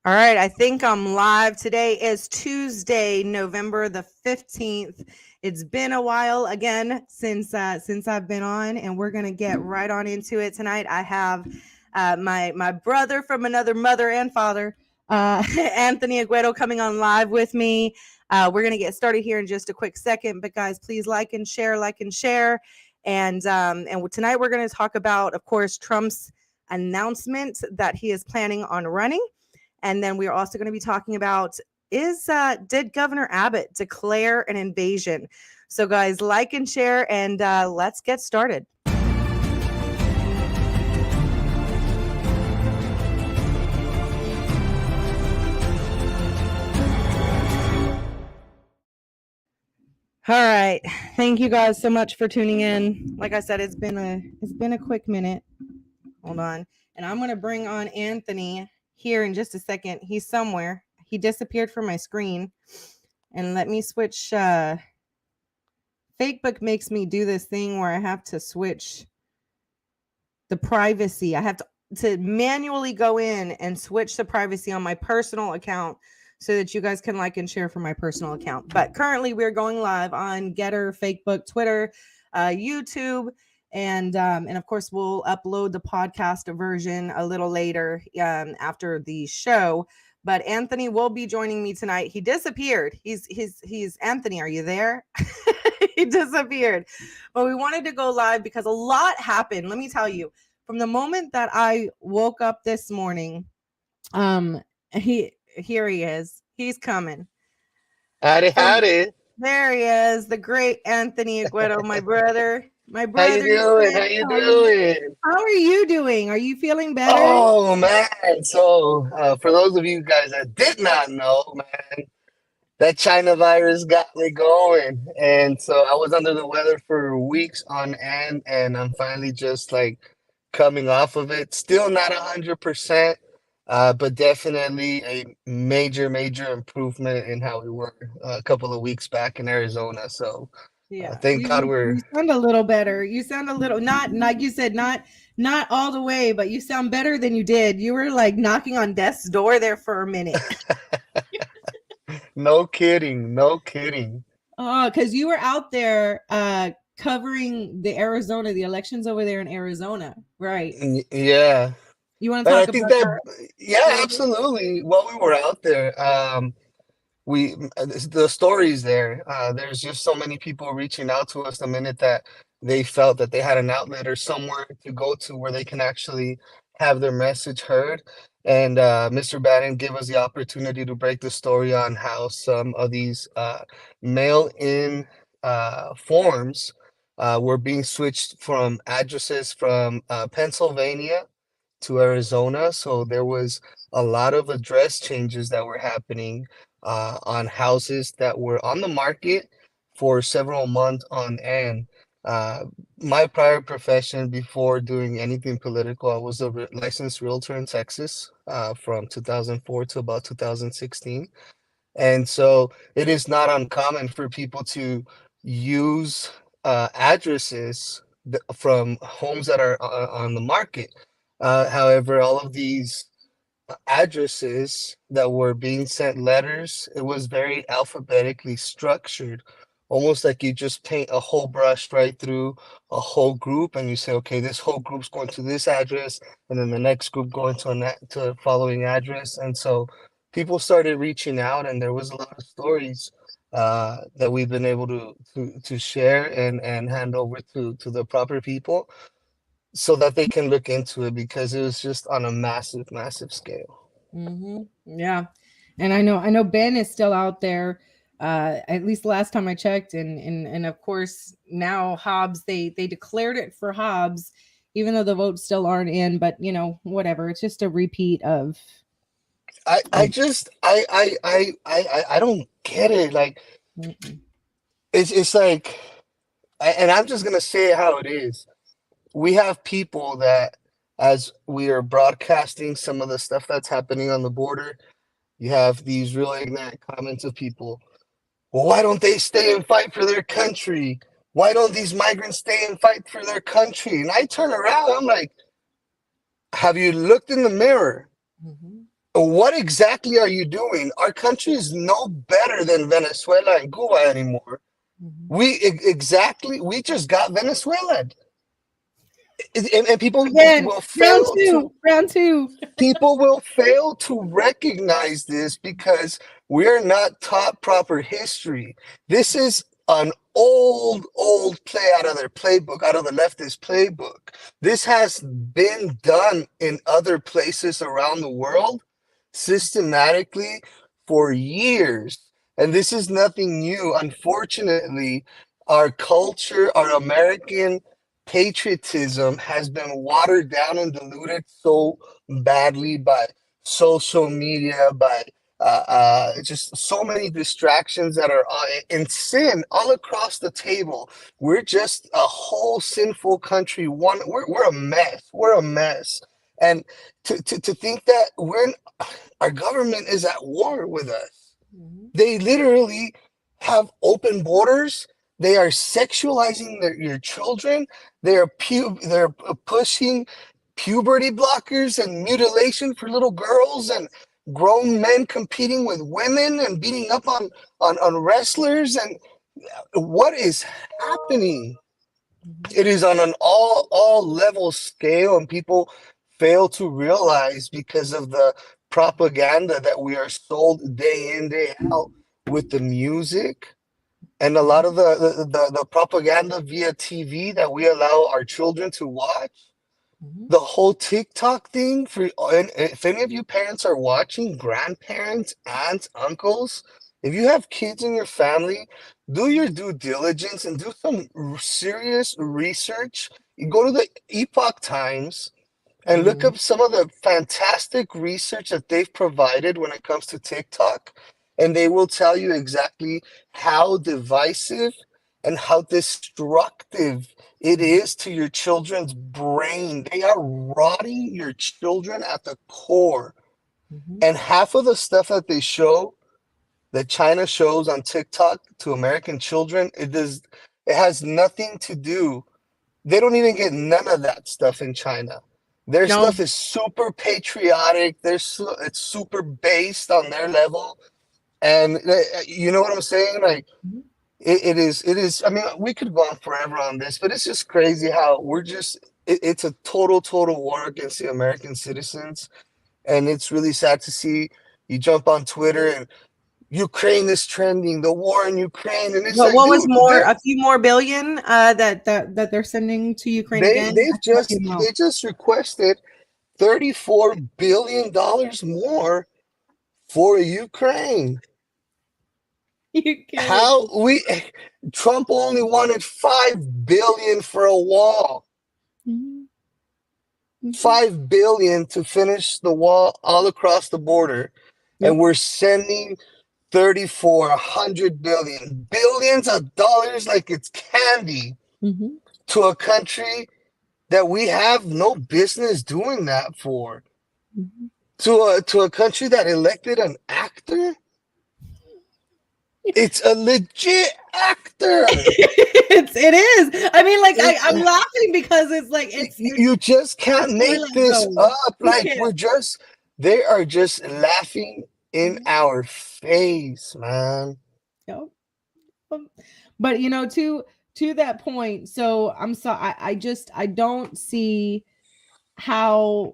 All right, I think I'm live. Today is Tuesday, November the 15th. It's been a while again since I've been on, and we're gonna get right on into it tonight. I have my brother from another mother and father, Anthony Aguero, coming on live with me. We're gonna get started here in just a quick second, but guys, please like and share, and tonight we're gonna talk about, of course, Trump's announcement that he is planning on running. And then we are also going to be talking about did Governor Abbott declare an invasion? So, guys, like and share, and let's get started. All right, thank you guys so much for tuning in. Like I said, it's been a quick minute. Hold on, and I'm going to bring on Anthony here in just a second. He's somewhere. He disappeared from my screen. And let me switch. Facebook makes me do this thing where I have to switch the privacy. I have to manually go in and switch the privacy on my personal account so that you guys can like and share from my personal account. But currently we're going live on Getter, Facebook, Twitter, YouTube, and of course we'll upload the podcast version a little later after the show. But Anthony will be joining me tonight. He disappeared. He's Anthony. Are you there? He disappeared. But we wanted to go live because a lot happened. Let me tell you, from the moment that I woke up this morning, here he is. He's coming. Howdy. There he is, the great Anthony Aguero, my brother. My How you brother. doing? How you doing? How are you doing? Are you feeling better? Oh man! So for those of you guys that did not know, man, that China virus got me going, and so I was under the weather for weeks on end, and I'm finally just like coming off of it. Still not 100%, but definitely a major improvement in how we were a couple of weeks back in Arizona. So Yeah, thank God we're. you sound a little better. You sound a little, not like you said, not all the way, but you sound better than you did. You were like knocking on death's door there for a minute. No kidding, no kidding. Oh, because you were out there covering the elections over there in Arizona, right? Yeah. You want to And I talk think about that, that a yeah, little bit? absolutely. While we were out there, the stories there, there's just so many people reaching out to us the minute that they felt that they had an outlet or somewhere to go to where they can actually have their message heard. And Mr. Bannon gave us the opportunity to break the story on how some of these mail-in forms were being switched from addresses from Pennsylvania to Arizona. So there was a lot of address changes that were happening on houses that were on the market for several months on end. Uh, my prior profession before doing anything political, I was a licensed realtor in Texas from 2004 to about 2016. And so it is not uncommon for people to use addresses from homes that are on the market. However, all of these addresses that were being sent letters, it was very alphabetically structured, almost like you just paint a whole brush right through a whole group, and you say, okay, this whole group's going to this address, and then the next group going to a following address. And so people started reaching out, and there was a lot of stories that we've been able to share and hand over to the proper people so that they can look into it because it was just on a massive scale. Yeah, and I know Ben is still out there. At least last time I checked, and of course now Hobbs they declared it for Hobbs, even though the votes still aren't in. But whatever. It's just a repeat of. I just I don't get it. Like Mm-mm. it's like, and I'm just gonna say it how it is. We have people that, as we are broadcasting some of the stuff that's happening on the border, you have these real ignorant comments of people. Well, why don't they stay and fight for their country? Why don't these migrants stay and fight for their country? And I turn around, I'm like, have you looked in the mirror? Mhm. What exactly are you doing? Our country is no better than Venezuela and Cuba anymore. Mhm. We just got Venezuela. And people Again, will fail to round two. people will fail to recognize this because we're not taught proper history. This is an old play out of their playbook, out of the leftist playbook. This has been done in other places around the world systematically for years. And this is nothing new. Unfortunately, our culture, our American patriotism has been watered down and diluted so badly by social media, by just so many distractions that are in sin all across the table. We're just a whole sinful country. We're a mess. We're a mess. And to think that our government is at war with us. Mhm. They literally have open borders. They are sexualizing your children. They're pushing puberty blockers and mutilation for little girls and grown men competing with women and beating up on wrestlers. And what is happening? Mhm. It is on an all level scale, and people fail to realize because of the propaganda that we are sold day in, day out with the music and a lot of the propaganda via TV that we allow our children to watch. Mhm. The whole TikTok thing for, and if any of you parents are watching, grandparents, aunts, uncles, if you have kids in your family, do your due diligence and do some serious research. You go to the Epoch Times and look Mhm. up some of the fantastic research that they've provided when it comes to TikTok, and they will tell you exactly how divisive and how destructive it Mhm. is to your children's brain. They are rotting your children at the core. Mhm. And half of the stuff that they show, that China shows on TikTok to American children, it has nothing to do. They don't even get none of that stuff in China. Their No. stuff is super patriotic. It's super based on their level, and you know what I'm saying? Like Mhm. it is. I mean, we could go on forever on this, but it's just crazy how we're just. It's a total war against the American citizens, and it's really sad to see. You jump on Twitter and Ukraine is trending, the war in Ukraine, and it's like, What was dude, more? A few more billion that they're sending to Ukraine they again. I they've forgot the just amount. they just requested $34 billion more for Ukraine. You kidding? How we Trump only wanted 5 billion for a wall. Mhm. Mhm. 5 billion to finish the wall all across the border. And Yep. we're sending 34, 100 billions of dollars like it's candy Mhm. to a country that we have no business doing that for. Mhm. To a country that elected an actor. It's a legit actor. It is. I mean, like It, I'm laughing because it's like you just the can't make toilet this goes. up. You Like can't. they are just laughing in Mhm. our face, man. Yep. But to that point, so I'm sorry. I don't see how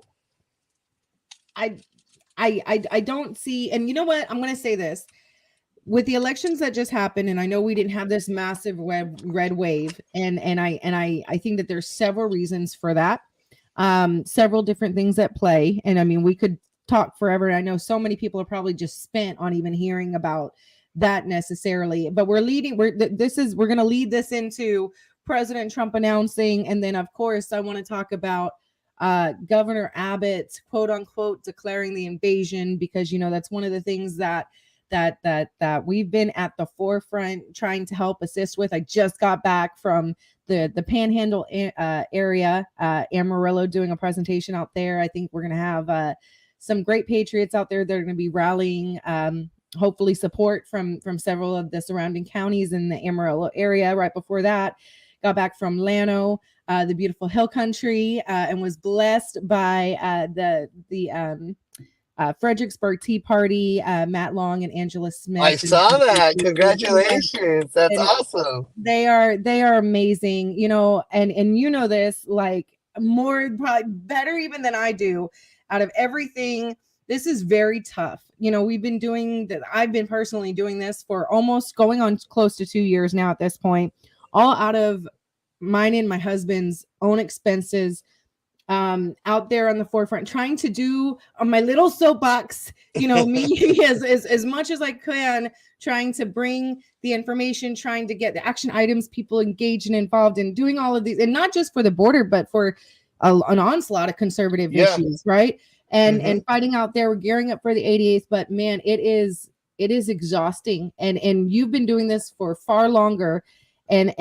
I I don't see, and you know what? I'm gonna say this. With the elections that just happened, and I know we didn't have this massive red wave, and I think that there's several reasons for that, several different things at play, and I mean we could talk forever. I know so many people are probably just spent on even hearing about that necessarily, but we're going to lead this into President Trump announcing, and then of course I want to talk about Governor Abbott quote unquote declaring the invasion, because that's one of the things that we've been at the forefront trying to help assist with. I just got back from the Panhandle area, Amarillo, doing a presentation out there. I think we're going to have some great patriots out there that are going to be rallying. Hopefully support from several of the surrounding counties in the Amarillo area. Right before that, got back from Llano, the beautiful hill country, and was blessed by Fredericksburg Tea Party, Matt Long and Angela I Smith. saw that. Congratulations. That's And awesome. they are amazing, and you know this like more probably better even than I do. Out of everything, this is very tough. We've been doing that. I've been personally doing this for almost going on close to 2 years now at this point, all out of mine and my husband's own expenses, out there on the forefront, trying to do on my little soapbox, me as much as I can, trying to bring the information, trying to get the action items, people engaged and involved in doing all of these, and not just for the border, but for an onslaught of conservative issues, right? And fighting out there, we're gearing up for the 88th, but man, it is exhausting, and you've been doing this for far longer, and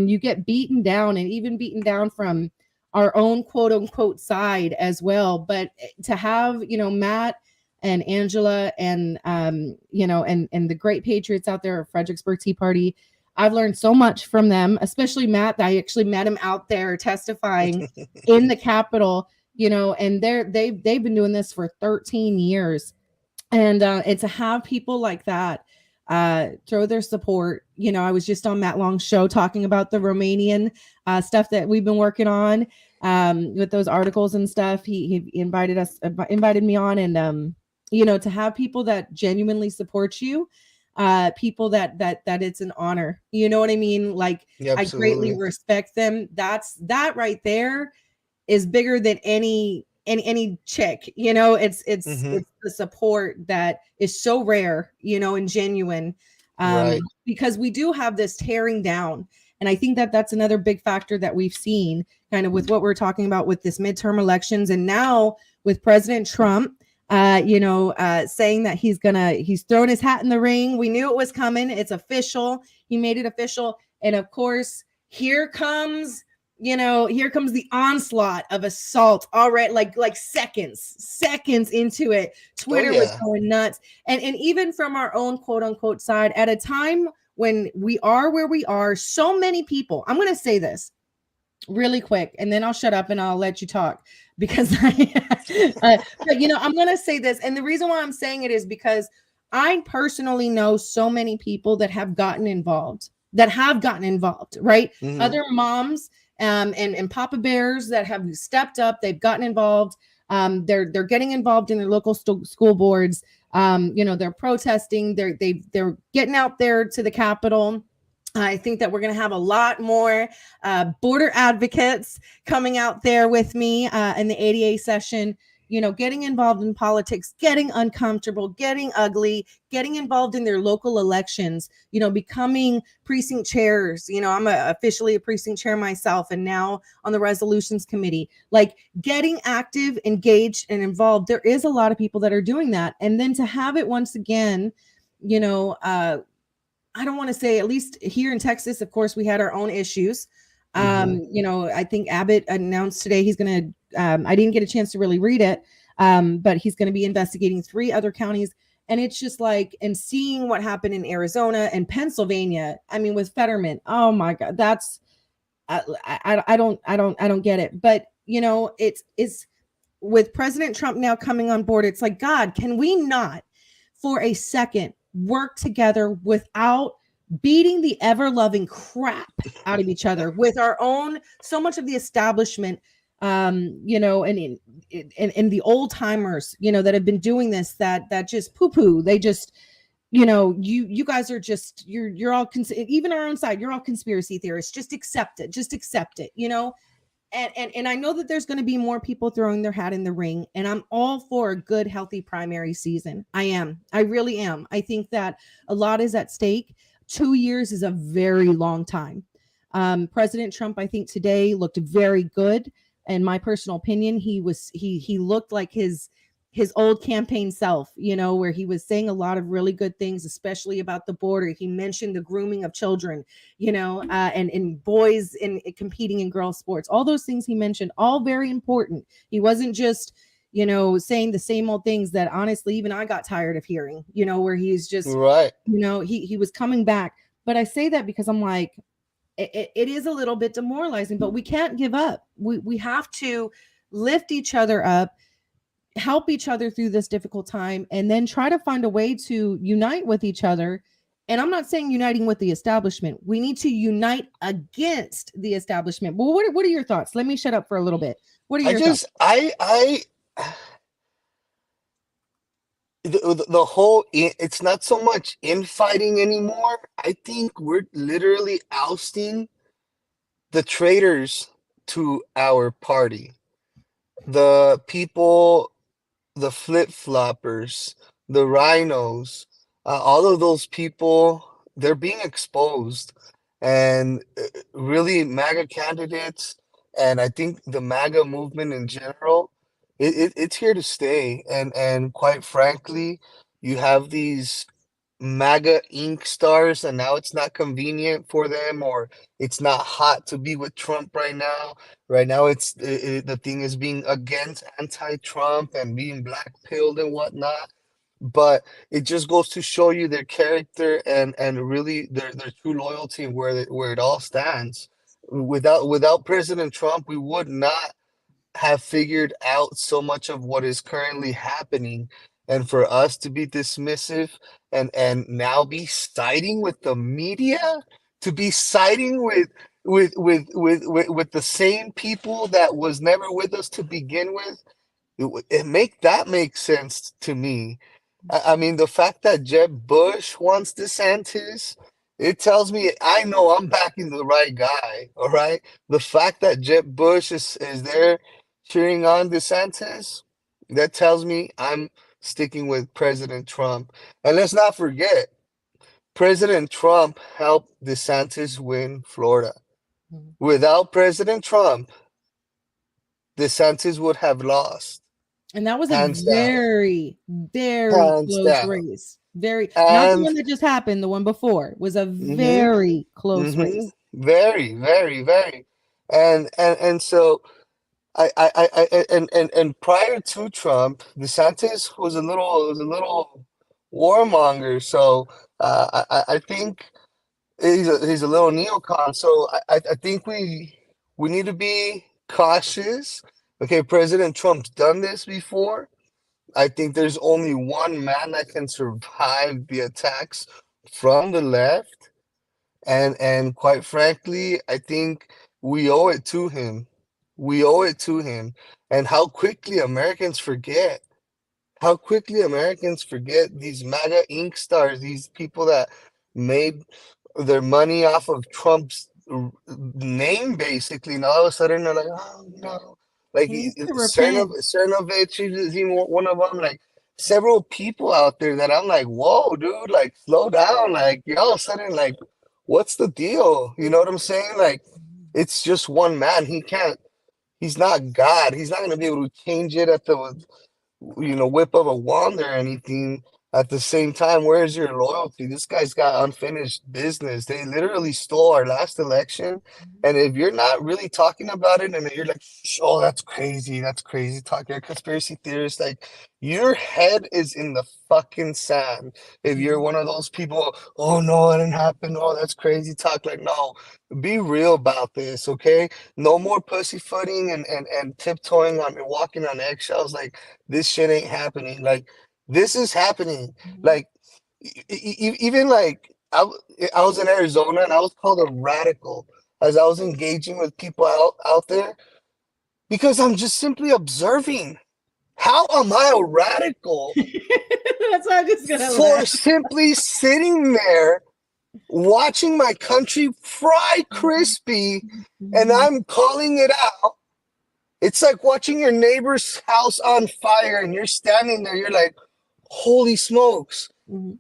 you get beaten down, and even beaten down from our own quote unquote side as well. But to have, Matt and Angela and, and the great patriots out there at Fredericksburg Tea Party, I've learned so much from them, especially Matt. I actually met him out there testifying in the Capitol, and they've been doing this for 13 years. And to have people like that throw their support. I was just on Matt Long's show talking about the Romanian stuff that we've been working on with those articles and stuff. He invited me on, and to have people that genuinely support you, people that it's an honor. You know what I mean? Like, Yeah, I greatly respect them. That right there is bigger than any chick. It's the support that is so rare, and genuine, right. because we do have this tearing down. And I think that that's another big factor that we've seen kind of with what we're talking about with this midterm elections. And now with President Trump, saying that he's thrown his hat in the ring. We knew it was coming. It's official. He made it official. And of course, here comes the onslaught of assault already, like seconds into it. Twitter was going nuts. And even from our own quote unquote side, at a time when we are where we are, so many people, I'm going to say this really quick, and then I'll shut up and I'll let you talk, because but I'm going to say this. And the reason why I'm saying it is because I personally know so many people that have gotten involved, right? Other moms, and Papa Bears that have stepped up. They've gotten involved. They're getting involved in their local school boards. They're protesting. They're getting out there to the Capitol. I think that we're going to have a lot more border advocates coming out there with me in the ADA session, getting involved in politics, getting uncomfortable, getting ugly, getting involved in their local elections, becoming precinct chairs. I'm officially a precinct chair myself, and now on the resolutions committee, like getting active, engaged, and involved. There is a lot of people that are doing that. And then to have it once again, I don't want to say, at least here in Texas, of course, we had our own issues. I think Abbott announced today he's going to, I didn't get a chance to really read it, but he's going to be investigating 3 other counties. And it's just like, and seeing what happened in Arizona and Pennsylvania, I mean, with Fetterman, oh my God, that's, I don't get it. But, it's with President Trump now coming on board, it's like, God, can we not for a second work together without beating the ever-loving crap out of each other with our own, so much of the establishment, and the old timers, that have been doing this, that just poo-poo. They just, you guys are just, you're all, even our own side, you're all conspiracy theorists. Just accept it. And I know that there's going to be more people throwing their hat in the ring, and I'm all for a good, healthy primary season. I really am. I think that a lot is at stake. 2 years is a very long time. President Trump, I think today looked very good. In my personal opinion, he looked like his old campaign self, where he was saying a lot of really good things, especially about the border. He mentioned the grooming of children, and boys in competing in girls sports. All those things he mentioned, all very important. He wasn't just, saying the same old things that honestly, even I got tired of hearing, where he's just, right. He was coming back. But I say that because I'm like, it is a little bit demoralizing, but we can't give up. We have to lift each other up, help each other through this difficult time, and then try to find a way to unite with each other. And I'm not saying uniting with the establishment. We need to unite against the establishment. But what are your thoughts? Let me shut up for a little bit. What are I your thoughts? just I the whole it's not so much infighting anymore. I think we're literally ousting the traitors to our party. The people, the flip-floppers, the rhinos, all of those people, they're being exposed. And really, MAGA candidates, and I think the MAGA movement in general, it's here to stay. And quite frankly, you have these MAGA ink stars, and now it's not convenient for them, or it's not hot to be with Trump right now. Right now, the thing is being against anti-Trump and being black pilled and whatnot. But it just goes to show you their character and really their true loyalty and where it all stands. Without President Trump, we would not have figured out so much of what is currently happening, and for us to be dismissive and now be siding with the media, to be siding with the same people that was never with us to begin with, it makes sense to me. I mean, the fact that Jeb Bush wants DeSantis, it tells me I know I'm backing the right guy. All right. The fact that Jeb Bush is there cheering on DeSantis, that tells me I'm sticking with President Trump. And let's not forget, President Trump helped DeSantis win Florida. Mhm. Without President Trump, DeSantis would have lost, And that was a hands down, very, very hands close down. race. Very, not the And one that just happened, the one before was a hmm very close race. very, very, very. And so and prior to Trump, DeSantis was a little warmonger. So I think he's a little neocon. So I think we need to be cautious. Okay, President Trump's done this before. I think there's only one man that can survive the attacks from the left, and quite frankly, I think we owe it to him. We owe it to him. And how quickly Americans forget. How quickly Americans forget these MAGA ink stars, these people that made their money off of Trump's name, basically. And all of a sudden they're like, oh no. Like He needs to repent. Cernovich is even one of them. Like several people out there that I'm like, whoa, dude, like slow down. Like all of a sudden, like, what's the deal? You know what I'm saying? Like, it's just one man. He's not God. He's not gonna be able to change it at the whip of a wand or anything. At the same time, where's your loyalty? This guy's got unfinished business. They literally stole our last election. And if you're not really talking about it and you're like, oh, that's crazy talk, you're a conspiracy theorist, like your head is in the fucking sand. If you're one of those people, oh no, it didn't happen. Oh, that's crazy talk. Like, no, be real about this, okay? No more pussyfooting and tiptoeing on and walking on eggshells. Like, this shit ain't happening. Like, this is happening. Like, even like I was in Arizona and I was called a radical as I was engaging with people out there because I'm just simply observing. How am I a radical That's why I'm just gonna for laugh. simply sitting there watching my country fry crispy and I'm calling it out? It's like watching your neighbor's house on fire and you're standing there, you're like, holy smokes,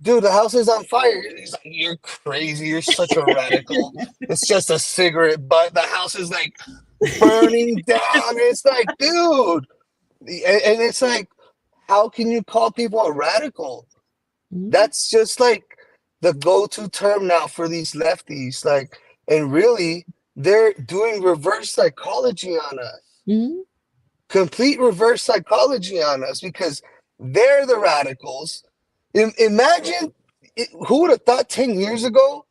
dude, the house is on fire. He's like, you're crazy. You're such a radical. It's just a cigarette, but the house is like burning down. It's like, dude. And it's like, how can you call people a radical? That's just like the go-to term now for these lefties. Like, and really, they're doing reverse psychology on us. Mhm. Complete reverse psychology on us because they're the radicals. Imagine who would have thought 10 years ago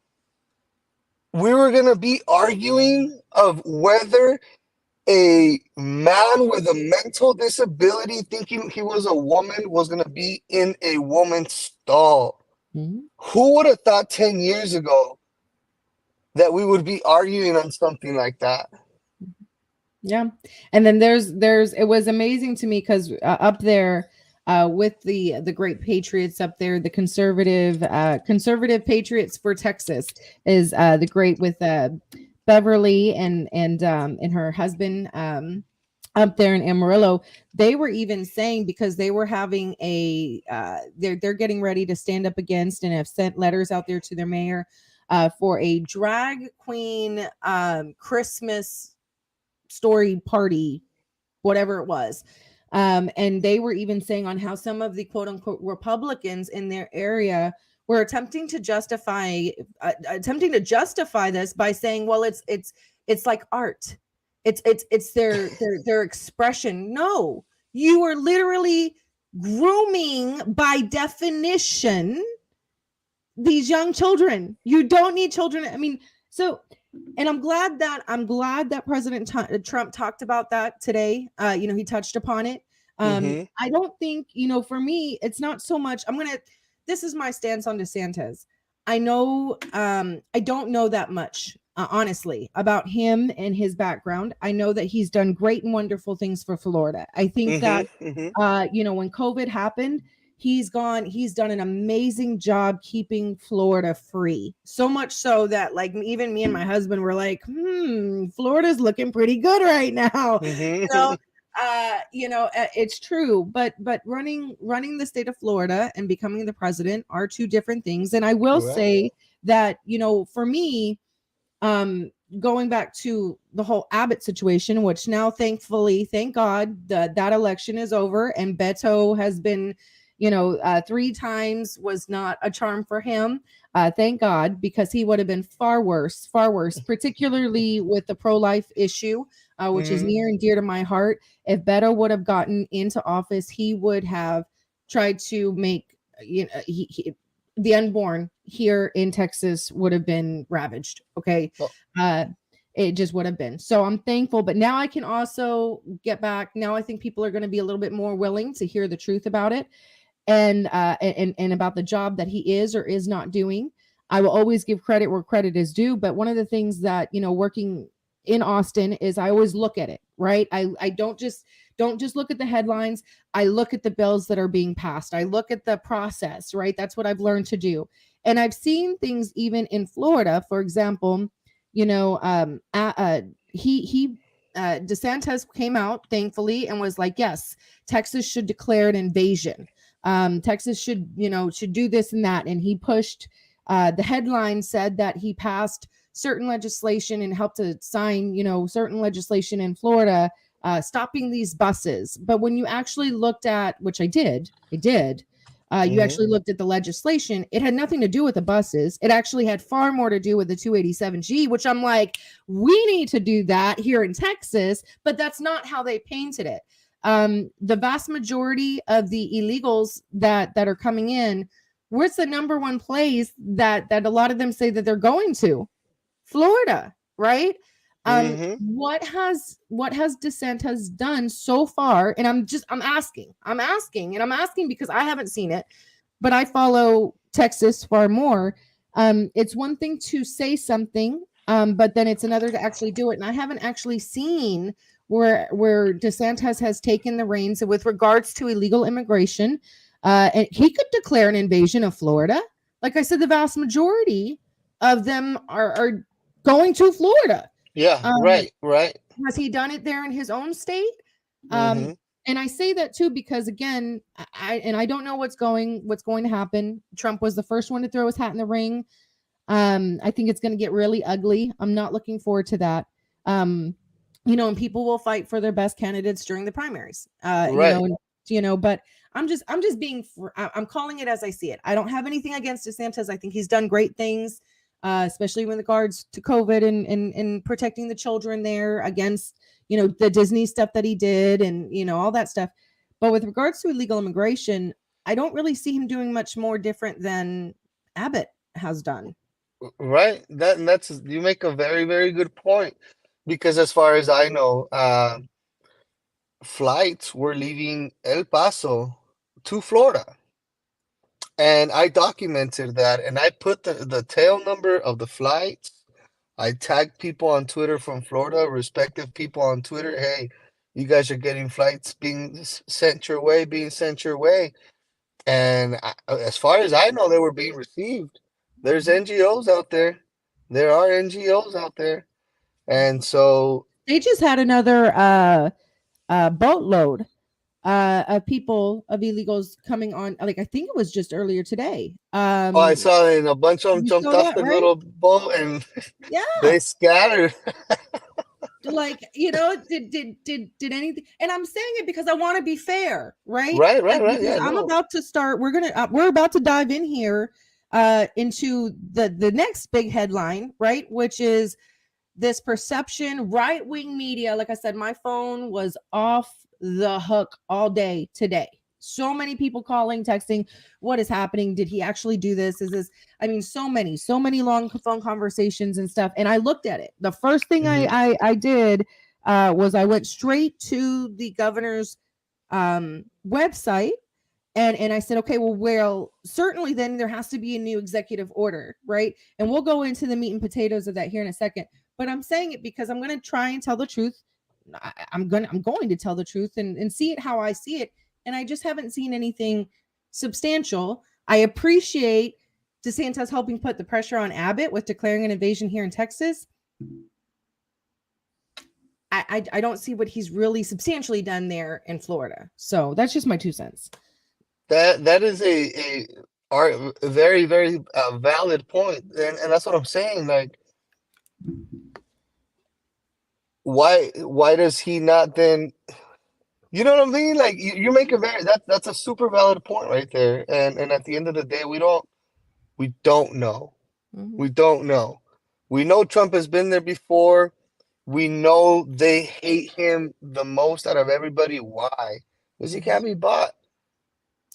we were going to be arguing of whether a man with a mental disability thinking he was a woman was going to be in a woman's stall. Mhm. Who would have thought 10 years ago that we would be arguing on something like that? Yeah. And then there's it was amazing to me because up there with the great patriots up there, the conservative patriots for Texas is the great with Beverly and her husband up there in Amarillo. They were even saying, because they were having a they're getting ready to stand up against and have sent letters out there to their mayor for a drag queen Christmas story party, whatever it was. And they were even saying on how some of the quote unquote Republicans in their area were attempting to justify this by saying, well, it's like art. It's their expression. No, you are literally grooming by definition these young children. You don't need children. I mean, so, and I'm glad that President Trump talked about that today. He touched upon it. Mm-hmm. I don't think, for me, it's not so much. This is my stance on DeSantis. I know, I don't know that much, honestly, about him and his background. I know that he's done great and wonderful things for Florida. I think that, Mm-hmm. when COVID happened, he's done an amazing job keeping Florida free. So much so that, like, even me and my husband were like, Florida's looking pretty good right now. Mm-hmm. It's true, but running the state of Florida and becoming the president are two different things. And I will Right. say that, for me, going back to the whole Abbott situation, which now, thankfully, thank God, that election is over, and Beto has been, 3 times was not a charm for him. Thank God, because he would have been far worse, particularly with the pro-life issue, which is Mm-hmm. near and dear to my heart. If Beto would have gotten into office, he would have tried to make, the unborn here in Texas would have been ravaged. Okay. Oh, It just would have been. So I'm thankful, but now I can also get back. Now I think people are going to be a little bit more willing to hear the truth about it, and about the job that he is or is not doing. I will always give credit where credit is due. But one of the things that, working in Austin is I always look at it, right? I don't just look at the headlines. I look at the bills that are being passed. I look at the process, right? That's what I've learned to do. And I've seen things even in Florida, for example, DeSantis came out, thankfully, and was like, yes, Texas should declare an invasion. Texas should do this and that. And he pushed, the headline said that he passed certain legislation and helped to sign, certain legislation in Florida, stopping these buses. But when you actually looked at, which I did, you actually looked at the legislation, it had nothing to do with the buses. It actually had far more to do with the 287G, which I'm like, we need to do that here in Texas, but that's not how they painted it. The vast majority of the illegals that are coming in, where's the number one place that a lot of them say that they're going to? Florida, right? Mm-hmm. What has DeSantis done so far? And I'm asking because I haven't seen it, but I follow Texas far more. It's one thing to say something, but then it's another to actually do it. And I haven't actually seen where DeSantis has taken the reins with regards to illegal immigration. And he could declare an invasion of Florida. Like I said, the vast majority of them are going to Florida. Yeah, right. Has he done it there in his own state? Mm-hmm. And I say that too because, again, I don't know what's going to happen. Trump was the first one to throw his hat in the ring. I think it's going to get really ugly. I'm not looking forward to that. And people will fight for their best candidates during the primaries. Right. But I'm calling it as I see it. I don't have anything against DeSantis. I think he's done great things, especially with regards to COVID and protecting the children there against, the Disney stuff that he did and, all that stuff. But with regards to illegal immigration, I don't really see him doing much more different than Abbott has done. Right. That's you make a very, very good point. because as far as I know, flights were leaving El Paso to Florida. And I documented that and I put the tail number of the flights. I tagged people on Twitter from Florida, respective people on Twitter. Hey, you guys are getting flights being sent your way, being sent your way. And as far as I know, they were being received. There's NGOs out there. There are NGOs out there. And so They just had another boatload of people, of illegals coming on. Like, I think it was just earlier today. I saw it, and a bunch of them You jumped saw off that, the right? little boat and Yeah. they scattered. Like, did anything? And I'm saying it because I want to be fair, right? Right, Like, right. because Yeah, I'm no. about to start. We're about to dive in here into the next big headline, right? Which is this perception, right-wing media. Like I said, my phone was off the hook all day today. So many people calling, texting, what is happening? Did he actually do this? Is this, I mean, so many long phone conversations and stuff. And I looked at it. The first thing I did was I went straight to the governor's website. And I said, okay, well, certainly then there has to be a new executive order, right? And we'll go into the meat and potatoes of that here in a second. But I'm saying it because I'm going to try and tell the truth. I'm going to tell the truth and see it how I see it. And I just haven't seen anything substantial. I appreciate DeSantis helping put the pressure on Abbott with declaring an invasion here in Texas. I don't see what he's really substantially done there in Florida. So that's just my 2 cents. That is a very, very valid point. And that's what I'm saying. Like, why does he not then, you know what I mean? Like, you make a that's a super valid point right there. And at the end of the day, we don't know. Mm-hmm. We don't know. We know Trump has been there before. We know they hate him the most out of everybody. Why? Because he can't be bought.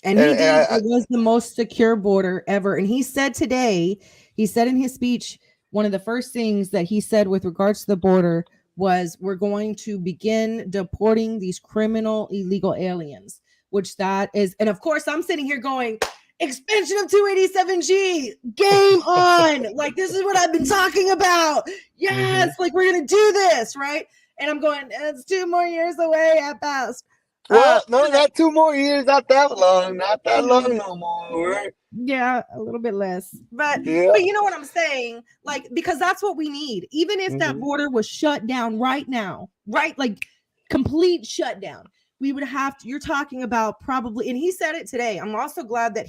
And he did. It was the most secure border ever. And he said today, he said in his speech, one of the first things that he said with regards to the border was, we're going to begin deporting these criminal illegal aliens, which that is. And of course, I'm sitting here going, expansion of 287G, game on. Like, this is what I've been talking about. Yes, like, we're going to do this, right? And I'm going, it's 2 more years away at best. Well, no, not 2 more years, not that long, no more. Yeah, a little bit less. But you know what I'm saying? Like, because that's what we need. Even if that border was shut down right now, right? Like, complete shutdown, we would have to, you're talking about probably, and he said it today. I'm also glad that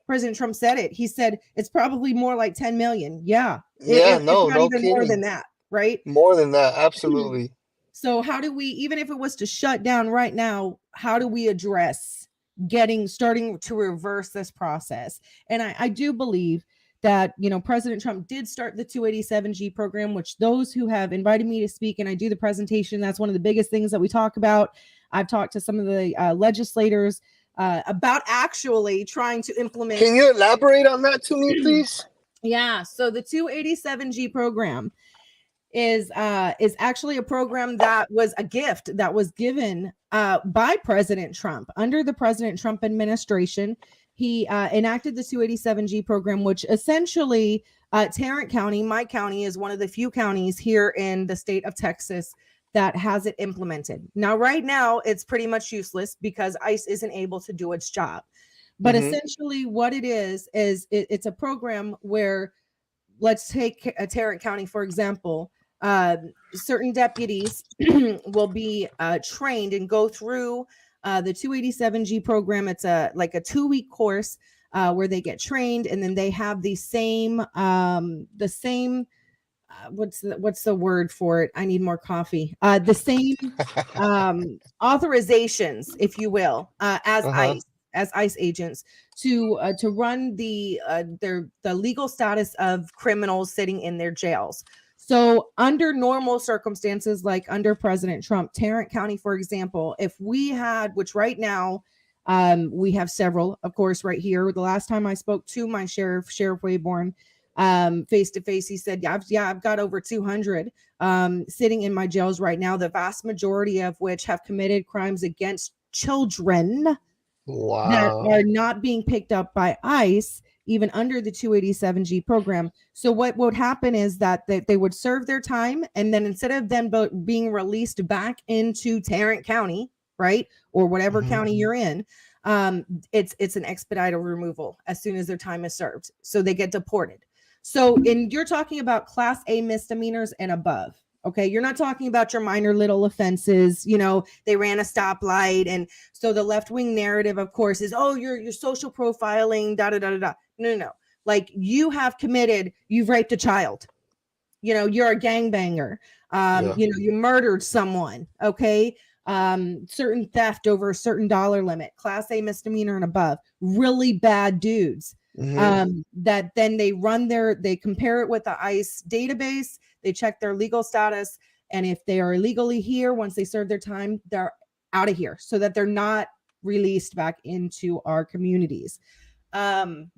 President Trump said it. He said it's probably more like 10 million. Yeah. Yeah, it's not even kidding. more than that, right? More than that, absolutely. So how do we, even if it was to shut down right now, how do we address starting to reverse this process? And I do believe that, President Trump did start the 287G program, which those who have invited me to speak and I do the presentation, that's one of the biggest things that we talk about. I've talked to some of the legislators about actually trying to implement. Can you elaborate on that to me, please? Yeah. So the 287G program is actually a program that was a gift that was given by President Trump. Under the President Trump administration, he enacted the 287G program, which essentially Tarrant County, my county, is one of the few counties here in the state of Texas that has it implemented. Now, right now, it's pretty much useless because ICE isn't able to do its job. But essentially what it is it's a program where, let's take Tarrant County, for example. Certain deputies will be trained and go through the 287G program. It's like a 2-week course where they get trained, and then they have the same what's the word for it? I need more coffee. The same authorizations, if you will, as ICE agents to run the legal status of criminals sitting in their jails. So under normal circumstances, like under President Trump, Tarrant County, for example, if we had, which right now we have several, of course, right here. The last time I spoke to my sheriff Wayborn, face to face. He said, I've got over 200 sitting in my jails right now, the vast majority of which have committed crimes against children that Wow. are not being picked up by ICE, even under the 287G program. So what would happen is that they would serve their time, and then instead of them being released back into Tarrant County, right, or whatever Hmm. county you're in, it's an expedited removal as soon as their time is served. So they get deported. So you're talking about class A misdemeanors and above. Okay, you're not talking about your minor little offenses. They ran a stoplight, and so the left wing narrative, of course, is, oh, you're social profiling, da da da da da. No. Like, you've raped a child. You're a gangbanger. Yeah. You murdered someone. Okay. Certain theft over a certain dollar limit, class A misdemeanor and above, really bad dudes. Hmm. That then they compare it with the ICE database, they check their legal status, and if they are illegally here, once they serve their time, they're out of here, so that they're not released back into our communities. um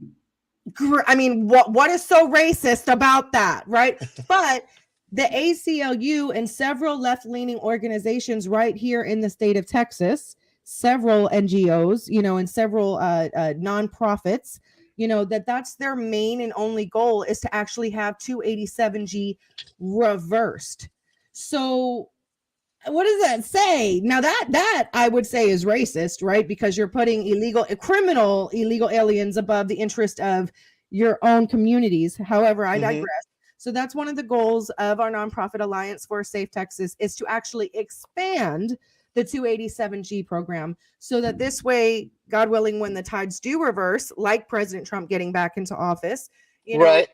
I mean, what is so racist about that, right? But the ACLU and several left-leaning organizations right here in the state of Texas, several NGOs, and several nonprofits, that's their main and only goal, is to actually have 287G reversed. So what does that say? Now that I would say is racist, right? Because you're putting illegal aliens above the interest of your own communities. However, I Hmm. digress. So that's one of the goals of our nonprofit Alliance for a Safe Texas, is to actually expand the 287G program, so that this way, God willing, when the tides do reverse, like President Trump getting back into office, you know, Right.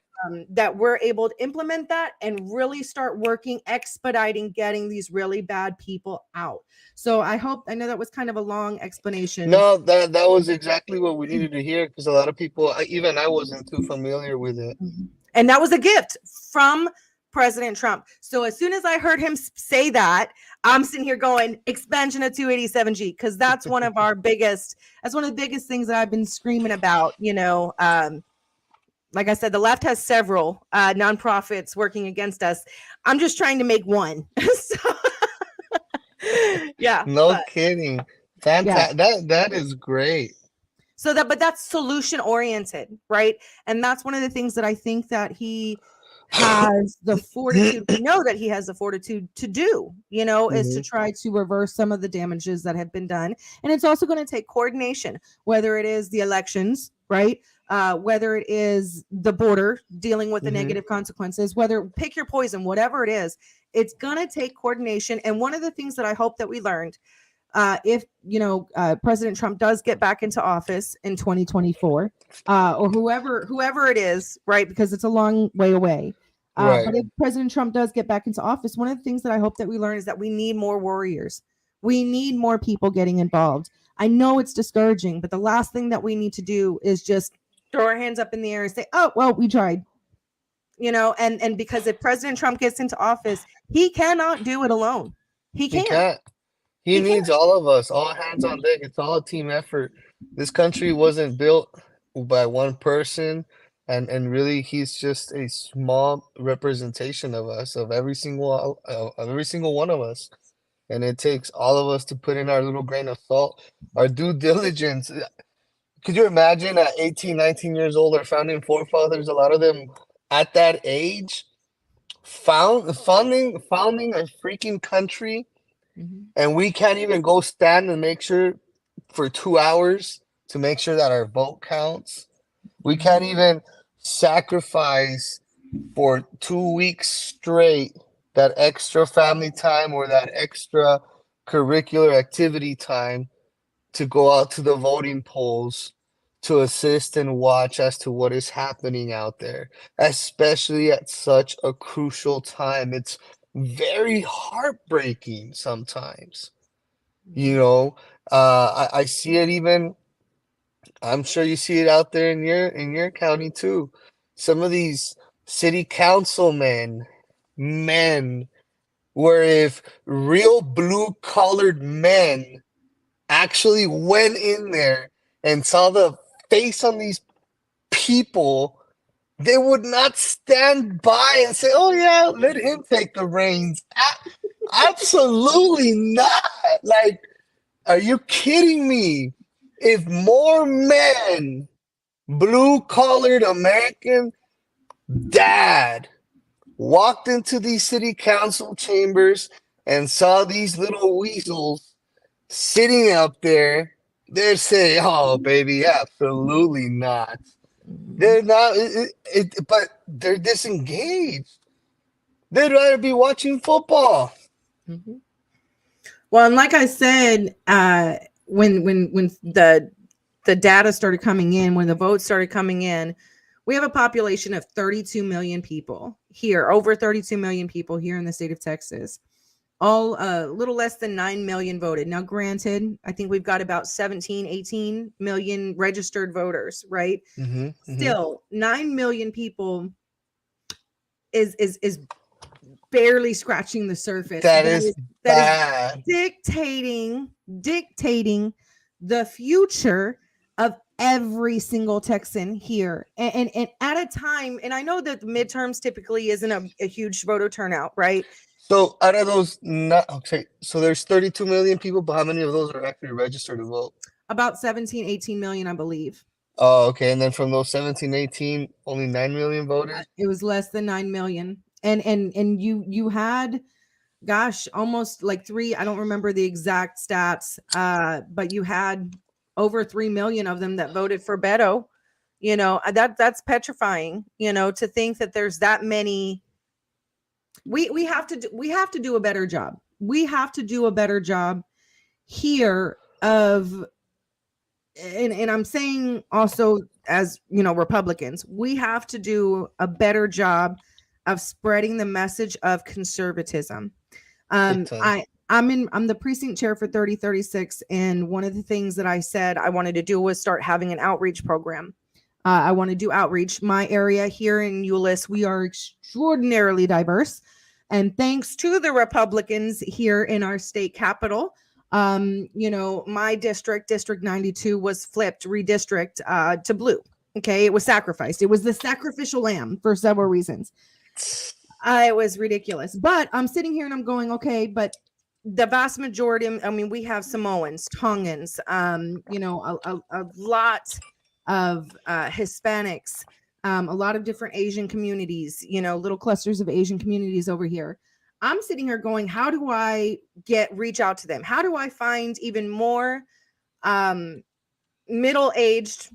that we're able to implement that and really start working, expediting getting these really bad people out. So I know that was kind of a long explanation. No, that was exactly what we needed to hear, because a lot of people, even I wasn't too familiar with it. And that was a gift from President Trump. So as soon as I heard him say that, I'm sitting here going, expansion of 287G, because that's one of the biggest things that I've been screaming about. Like I said, the left has several nonprofits working against us. I'm just trying to make one. So, yeah, No but kidding. yeah. Fantastic. That is great. But that's solution oriented, right? And that's one of the things that I think that he has the fortitude. We know that he has the fortitude to do, is to Mhm. try to reverse some of the damages that have been done. And it's also going to take coordination, whether it is the elections, right? Whether it is the border dealing with the Mhm. negative consequences, whether pick your poison, whatever it is, it's going to take coordination. And one of the things that I hope that we learned, if President Trump does get back into office in 2024, or whoever it is, right? Because it's a long way away. Right. But if President Trump does get back into office, one of the things that I hope that we learn is that we need more warriors. We need more people getting involved. I know it's discouraging, but the last thing that we need to do is just throw our hands up in the air and say, "Oh, well, we tried." And because if President Trump gets into office, he cannot do it alone. He He can't. can't. He He can't. needs all of us, all hands on deck. It's all a team effort. This country wasn't built by one person, and really, he's just a small representation of us, of every single one of us. And it takes all of us to put in our little grain of salt, our due diligence. Could you imagine at 18, 19 years old, our founding forefathers, a lot of them at that age, founding a freaking country, Mhm. and we can't even go stand and make sure for 2 hours to make sure that our vote counts. We can't even sacrifice for 2 weeks straight that extra family time or that extra curricular activity time to go out to the voting polls to assist and watch as to what is happening out there, especially at such a crucial time. It's very heartbreaking sometimes. You Mhm. know, I see it even. I'm sure you see it out there in your county too. Some of these city councilmen, men, where if real blue collared men actually went in there and saw the face on these people They would not stand by and say, "Oh yeah, let him take the reins." Absolutely not. Like, are you kidding me? If more men, blue collared American dad, walked into these city council chambers and saw these little weasels sitting up there, they'd say, "Oh, baby, absolutely not." Mhm. They're not, but they're disengaged. They'd rather be watching football. Mhm. Well, and like I said, when the data started coming in, when the votes started coming in, we have a population of 32 million people here, over 32 million people here in the state of Texas. All a little less than 9 million voted. Now, granted, I think we've got about 17, 18 million registered voters, right? Hmm. Hmm. Still, 9 million people is barely scratching the surface. That is That is bad. dictating the future of every single Texan here. And at a time, and I know that the midterms typically isn't a huge voter turnout, right? So out of those, not okay. So there's 32 million people, but how many of those are actually registered to vote? About 17, 18 million, I believe. Oh, okay. And then from those 17, 18, only 9 million voted. It was less than 9 million. And you had, gosh, almost like three, I don't remember the exact stats, but you had over 3 million of them that voted for Beto. That's petrifying, to think that there's that many. We have to do a better job. We have to do a better job here of, and I'm saying also, as Republicans, we have to do a better job of spreading the message of conservatism. Big time. I'm the precinct chair for 3036, and one of the things that I said I wanted to do was start having an outreach program. I want to do outreach. My area here in Euless, we are extraordinarily diverse, and thanks to the Republicans here in our state capital, my district 92, was flipped, redistrict to blue. Okay, it was sacrificed. It was the sacrificial lamb for several reasons. It was ridiculous. But I'm sitting here and I'm going, okay, but the vast majority, I mean, we have Samoans, Tongans, a lot of Hispanics, a lot of different Asian communities, little clusters of Asian communities over here. I'm sitting here going, how do I reach out to them? How do I find even more um, middle-aged,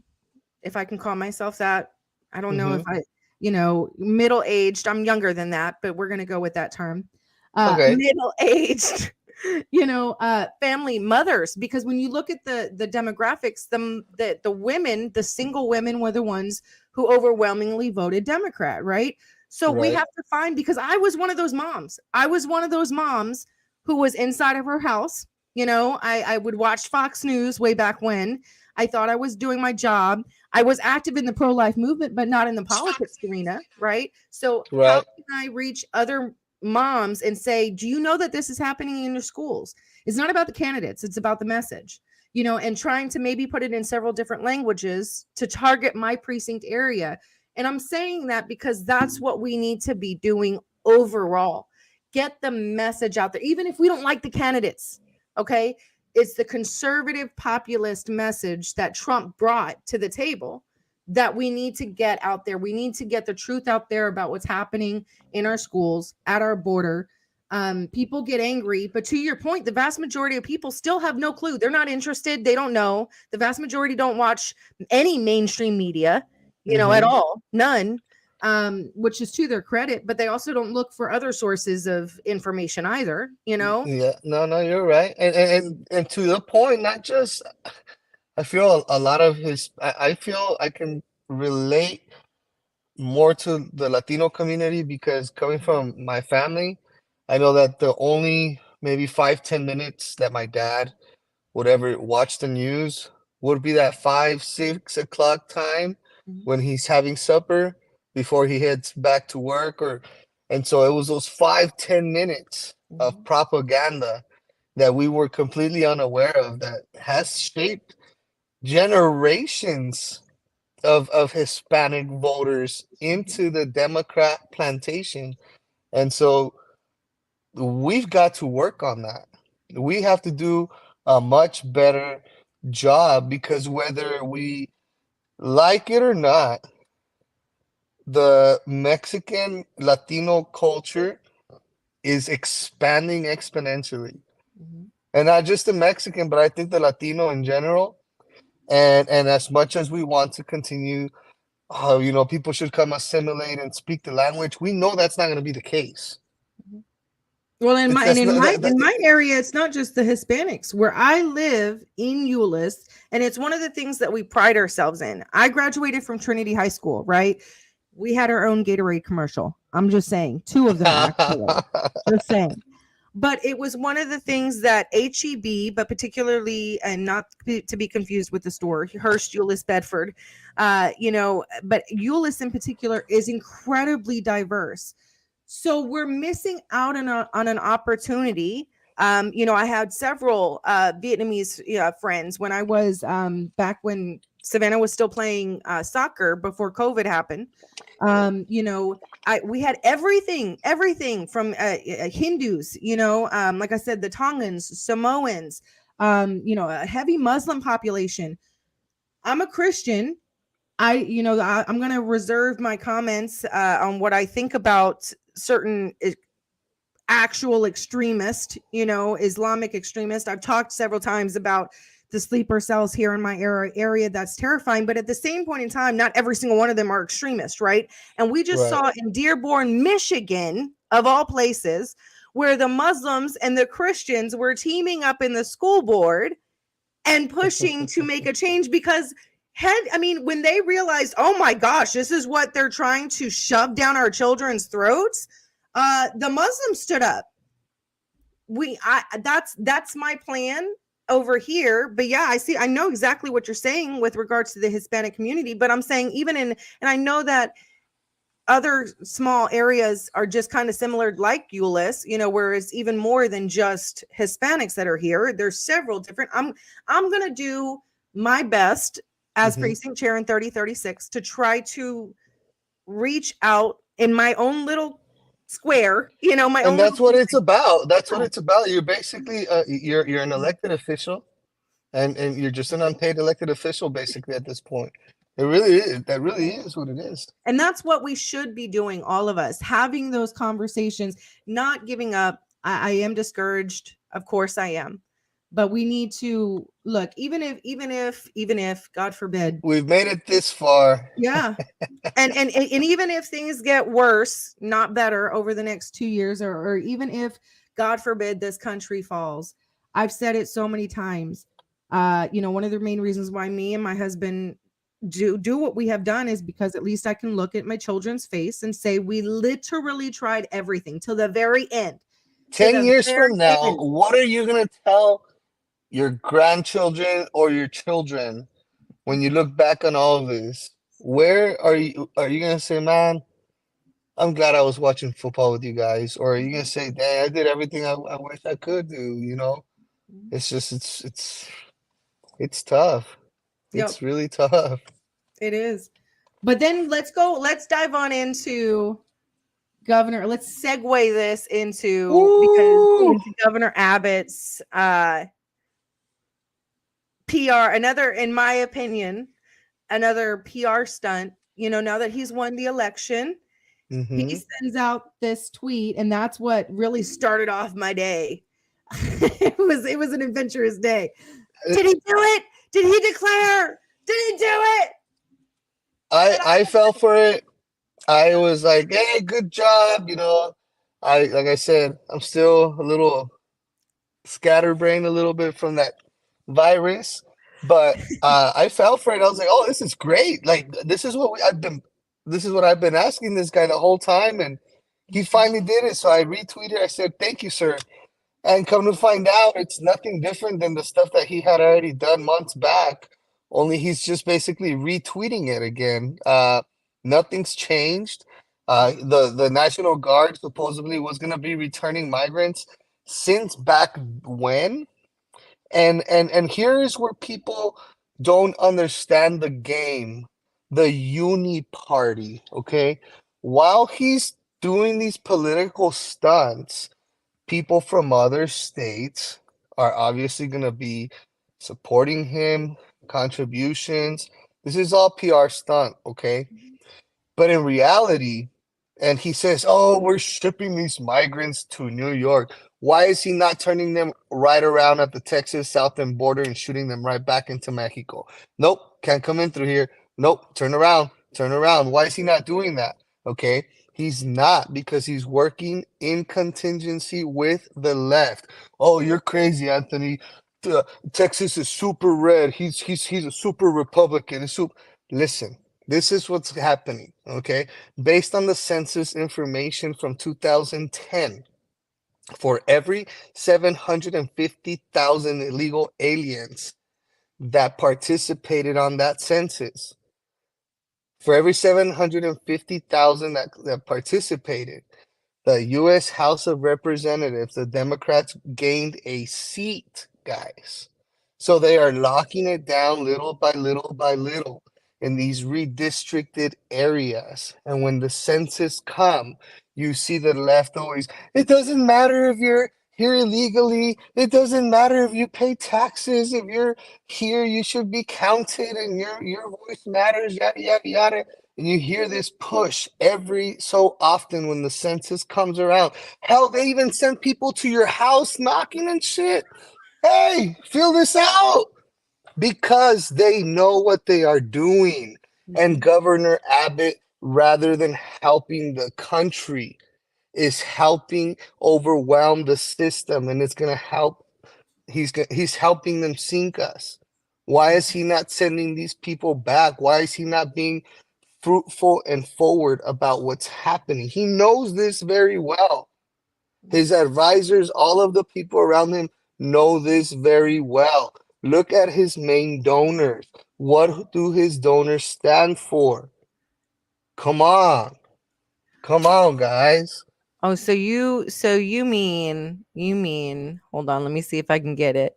if I can call myself that? I don't know if Hmm. middle-aged. I'm younger than that, but we're going to go with that term. Okay. Middle-aged, family mothers, because when you look at the demographics, the women, the single women were the ones who overwhelmingly voted Democrat, right? So we Right. have to find, because I was one of those moms. I was one of those moms who was inside of her house. I would watch Fox News way back when. I thought I was doing my job. I was active in the pro-life movement, but not in the politics arena, right? So how Right. can I reach other moms and say, do you know that this is happening in your schools? It's not about the candidates, it's about the message, and trying to maybe put it in several different languages to target my precinct area. And I'm saying that because that's what we need to be doing overall. Get the message out there, even if we don't like the candidates. Okay. It's the conservative populist message that Trump brought to the table that we need to get out there. We need to get the truth out there about what's happening in our schools, at our border. People get angry, but to your point, the vast majority of people still have no clue. They're not interested. They don't know. The vast majority don't watch any mainstream media, at Hmm. all. None. Which is to their credit, but they also don't look for other sources of information either. Yeah. No, no, you're right. And to the point, not just, I feel a lot of I feel I can relate more to the Latino community because coming from my family, I know that the only maybe 5, 10 minutes that my dad would ever watch the news would be that 5, 6 o'clock time Mhm. when he's having supper before he heads back to work. And so it was those 5, 10 minutes of Mhm. propaganda that we were completely unaware of that has shaped generations of Hispanic voters into the Democrat plantation. And so we've got to work on that. We have to do a much better job because whether we like it or not, the Mexican Latino culture is expanding exponentially. Mhm. And not just the Mexican, but I think the Latino in general. And as much as we want to continue, people should come assimilate and speak the language. We know that's not going to be the case. Well, in It's my and that's in not my that, in that my area, it's not just the Hispanics. Where I live in Euless, and it's one of the things that we pride ourselves in. I graduated from Trinity High School, right? We had our own Gatorade commercial. I'm just saying, two of them actually. Just saying. But it was one of the things that HEB, but particularly, and not to be confused with the store, Hearst, Euless, Bedford, but Euless in particular is incredibly diverse. So we're missing out on an opportunity. I had several Vietnamese friends when I was back when Savannah was still playing soccer before COVID happened. We had everything from Hindus, like I said, the Tongans, Samoans, a heavy Muslim population. I'm a Christian. I'm going to reserve my comments on what I think about certain actual extremist, Islamic extremist. I've talked several times about the sleeper cells here in my area. That's terrifying. But at the same point in time, not every single one of them are extremist, right? And we just right. saw in Dearborn, Michigan, of all places, where the Muslims and the Christians were teaming up in the school board and pushing to make a change because when they realized, oh my gosh, this is what they're trying to shove down our children's throats, the Muslims stood up. That's my plan over here. But yeah, I know exactly what you're saying with regards to the Hispanic community, but I'm saying and I know that other small areas are just kind of similar like Euless, where it's even more than just Hispanics that are here. There's several different. I'm going to do my best as hmm precinct chair in 3036 to try to reach out in my own little square, my And own little that's what it's precinct. about. That's what it's about. You're basically you're an elected official, and you're just an unpaid elected official basically at this point. It really is. That really is what it is. And that's what we should be doing, all of us, having those conversations, not giving up. I am discouraged. Of course I am. But we need to look, even if, God forbid. We've made it this far. Yeah. And even if things get worse, not better over the next 2 years, or even if, God forbid, this country falls. I've said it so many times. One of the main reasons why me and my husband do what we have done is because at least I can look at my children's face and say we literally tried everything till the very end. To 10 the years very from now, end. what are you going to tell your grandchildren or your children when you look back on all of this? Where are you going to say, man, I'm glad I was watching football with you guys? Or are you going to say, dang, I did everything I wish I could do, It's just it's tough. Yep, It's really tough. it is. But then let's dive on into Governor. Let's segue this Woo! into Governor Abbott's PR, another, in my opinion, another PR stunt. Now that he's won the election, he hmm sends out this tweet, and that's what really started off my day. It was an adventurous day. Did he do it? Did he declare? Did he do it? I fell for it. I was like, hey, good job. Like I said, I'm still a little scatterbrained a little bit from that virus, but I fell for it. I was like, oh, this is great. Like this is what I've been asking this guy the whole time, and he finally did it. So I retweeted. I said, thank you, sir. And come to find out, it's nothing different than the stuff that he had already done months back. Only he's just basically retweeting it again. Nothing's changed. The National Guard supposedly was going to be returning migrants since back when, and here is where people don't understand the game. the uni party, okay? While he's doing these political stunts, people from other states are obviously going to be supporting him, contributions. This is all PR stunt, okay? But in reality, and he says, "Oh, we're shipping these migrants to New York." Why is he not turning them right around at the Texas southern border and shooting them right back into Mexico? Nope, can't come in through here. Nope, turn around, turn around. Why is he not doing that? Okay, he's not, because he's working in contingency with the left. Oh, you're crazy, Anthony. Texas is super red. He's a super Republican. Listen, this is what's happening, okay? Based on the census information from 2010, for every 750,000 illegal aliens that participated on that census, for every 750,000 that participated, the U.S. House of Representatives, the Democrats gained a seat, guys. So they are locking it down little by little by little in these redistricted areas. And when the census come, you see the left always, it doesn't matter if you're here illegally. It doesn't matter if you pay taxes. If you're here, you should be counted and your voice matters, yada, yada, yada. And you hear this push every so often when the census comes around. Hell, they even send people to your house knocking and shit. Hey, fill this out, because they know what they are doing. And Governor Abbott, rather than helping the country, is helping overwhelm the system, and it's going to help. He's helping them sink us. Why is he not sending these people back? Why is he not being fruitful and forward about what's happening? He knows this very well. His advisors, all of the people around him know this very well. Look at his main donors. What do his donors stand for? Come on. Come on, guys. Oh, so you mean, hold on, let me see if I can get it.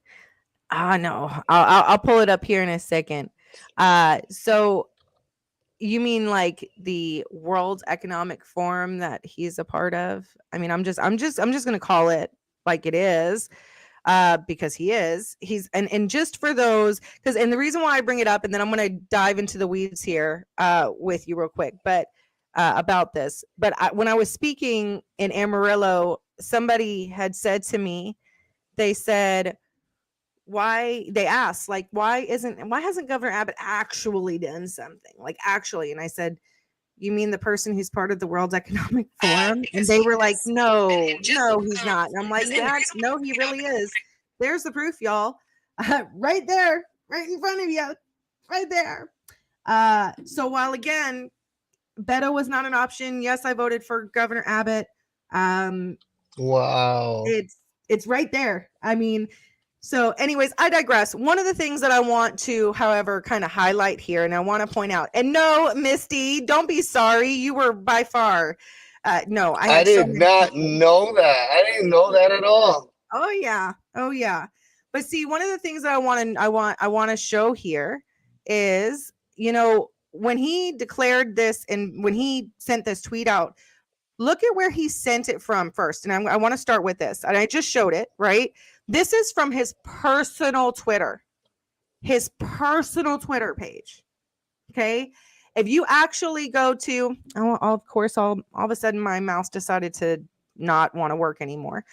No, I'll pull it up here in a second. So you mean like the World Economic Forum that he's a part of? I mean, I'm just gonna call it like it is, because he's just for those, because, and the reason why I bring it up, and then I'm gonna dive into the weeds here with you real quick, but about this. But when I was speaking in Amarillo, somebody had said to me, they said, why, they asked, like, why hasn't Governor Abbott actually done something, like, actually? And I said, you mean the person who's part of the World Economic Forum? And they were like, no, no, he's not. And I'm like, yeah, no, he really is. There's the proof, y'all. Right there, right in front of you, right there. So while, again, Beto was not an option, yes, I voted for Governor Abbott. Wow. It's right there. I mean, so anyways, I digress. One of the things that I want to, however, kind of highlight here, and I want to point out, and no, Misty, don't be sorry. You were by far, no, I did not know that. I didn't know that at all. Oh yeah. Oh yeah. But see, one of the things that I want to show here is, when he declared this and when he sent this tweet out, look at where he sent it from first. And I want to start with this. And I just showed it, right? This is from his personal Twitter page. Okay. If you actually go to, of course, all of a sudden my mouse decided to not want to work anymore.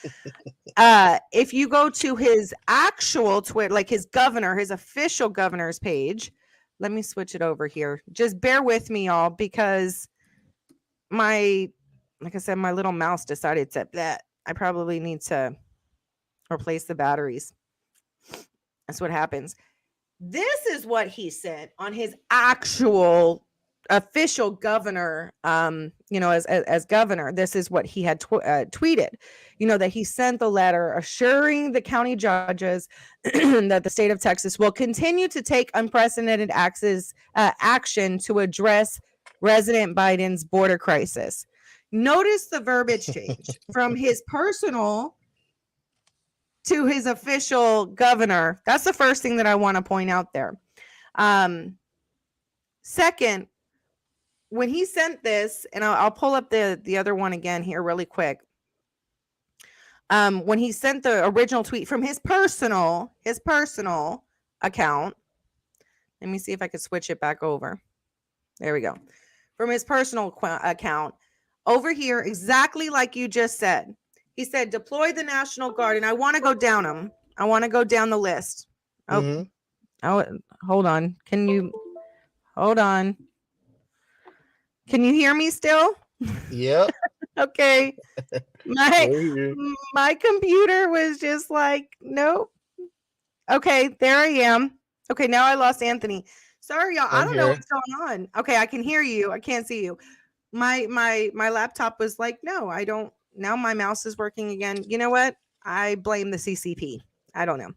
If you go to his actual Twitter, like his official governor's page, let me switch it over here. Just bear with me, y'all, because like I said, my little mouse decided that I probably need to replace the batteries. That's what happens. This is what he said on his actual official governor, as governor. This is what he had tweeted, that he sent the letter assuring the county judges that the state of Texas will continue to take unprecedented action to address President Biden's border crisis. Notice the verbiage change from his personal to his official governor. That's the first thing that I want to point out there. Second, when he sent this, and I'll pull up the other one again here really quick. When he sent the original tweet from his personal account, let me see if I could switch it back over. There we go. From his personal account, over here, exactly like you just said. He said, deploy the National Guard. And I want to go down them. I want to go down the list. Oh, hold on. Hold on. Can you hear me still? Yep. Okay. My computer was just like, nope. Okay, there I am. Okay, now I lost Anthony. Sorry, y'all. I don't know what's going on. Okay, I can hear you. I can't see you. My laptop was like, no, I don't. Now my mouse is working again. You know what? I blame the CCP. I don't know.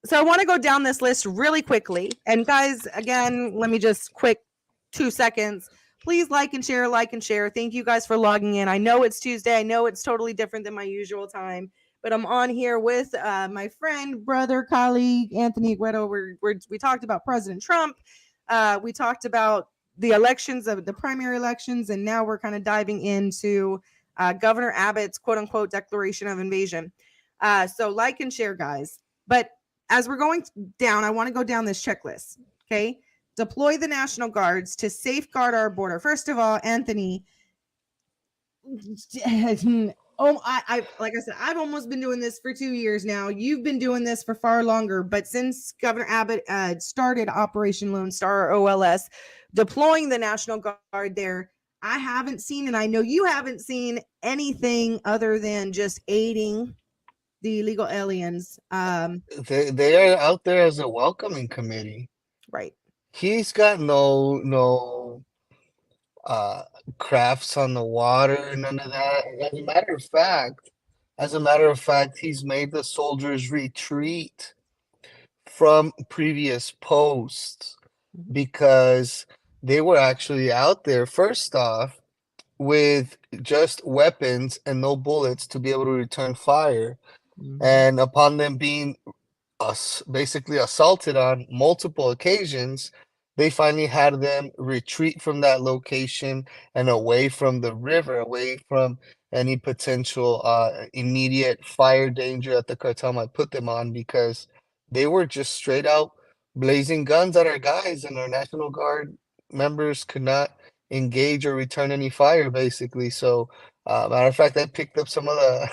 So I want to go down this list really quickly. And guys, again, let me just quick 2 seconds. Please like and share. Thank you guys for logging in. I know it's Tuesday. I know it's totally different than my usual time, but I'm on here with my friend, brother, colleague, Anthony Aguero. We talked about President Trump. We talked about the elections, of the primary elections, and now we're kind of diving into Governor Abbott's quote unquote declaration of invasion. So like and share, guys. But as we're going down, I want to go down this checklist. Okay. Deploy the National Guards to safeguard our border. First of all, Anthony, I like I said, I've almost been doing this for 2 years now. You've been doing this for far longer, but since Governor Abbott started Operation Lone Star, or OLS, deploying the National Guard there, I haven't seen, and I know you haven't seen, anything other than just aiding the illegal aliens. They are out there as a welcoming committee. Right. He's got no crafts on the water, none of that. As a matter of fact, he's made the soldiers retreat from previous posts because they were actually out there, first off, with just weapons and no bullets to be able to return fire. And upon them being basically assaulted on multiple occasions, they finally had them retreat from that location and away from the river, away from any potential immediate fire danger that the cartel might put them on, because they were just straight out blazing guns at our guys, and our National Guard members could not engage or return any fire, basically. So, matter of fact, I picked up some of the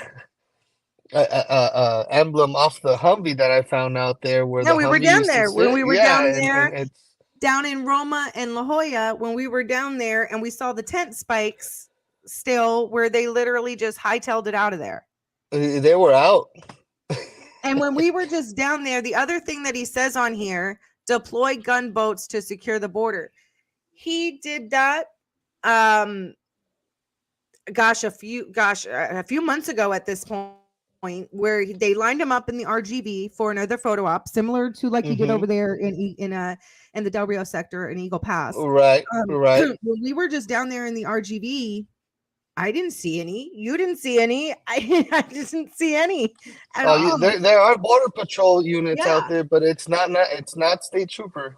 emblem off the Humvee that I found out there, where the we were Humvee down used to there when sit. we were Yeah, down and there, it's down in Roma and La Jolla, when we were down there and we saw the tent spikes still, where they literally just hightailed it out of there. they were out. And when we were just down there, the other thing that he says on here, deploy gunboats to secure the border. He did that a few months ago at this point, where they lined him up in the RGB for another photo op, similar to like he did over there in the Del Rio sector in Eagle Pass. Right. When we were just down there in the RGB, I didn't see any. You didn't see any. I didn't see any at all. There are border patrol units out there, but it's not state trooper.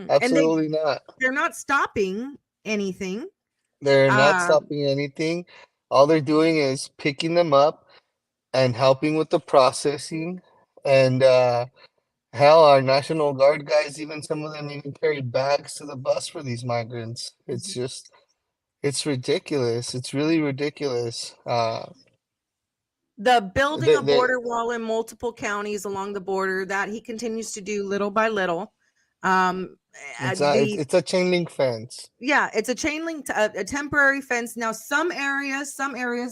Absolutely not. They're not stopping anything. They're not stopping anything. All they're doing is picking them up and helping with the processing. And hell, our National Guard guys, even some of them even carry bags to the bus for these migrants. It's just, it's ridiculous. It's really ridiculous. The building a border wall in multiple counties along the border, that he continues to do little by little. It's a chain link fence. Yeah, it's a chain link, a temporary fence. Now, some areas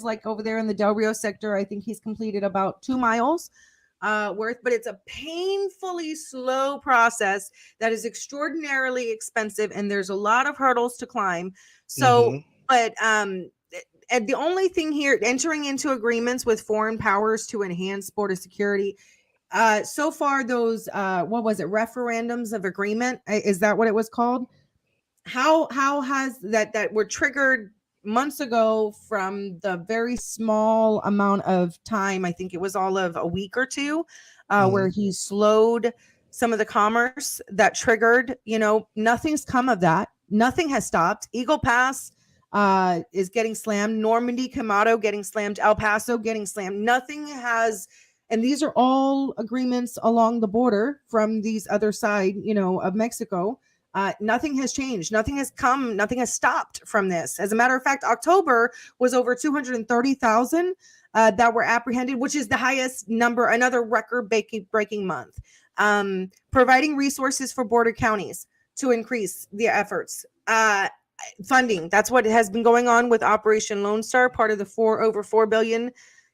like over there in the Del Rio sector, I think he's completed about 2 miles worth, but it's a painfully slow process that is extraordinarily expensive, and there's a lot of hurdles to climb. So, but and the only thing here, entering into agreements with foreign powers to enhance border security. So far, those what was it, referendums of agreement, is that what it was called? How has that were triggered months ago from the very small amount of time, I think it was all of a week or two, where he slowed some of the commerce that triggered, nothing's come of that. Nothing has stopped. Eagle Pass is getting slammed. Normandy, Camado getting slammed. El Paso getting slammed. Nothing has, and these are all agreements along the border from these other side, of Mexico. Nothing has changed. Nothing has come. Nothing has stopped from this. As a matter of fact, October was over 230,000 that were apprehended, which is the highest number, another record-breaking month. Providing resources for border counties to increase the efforts. Funding. That's what has been going on with Operation Lone Star, part of the over $4 billion,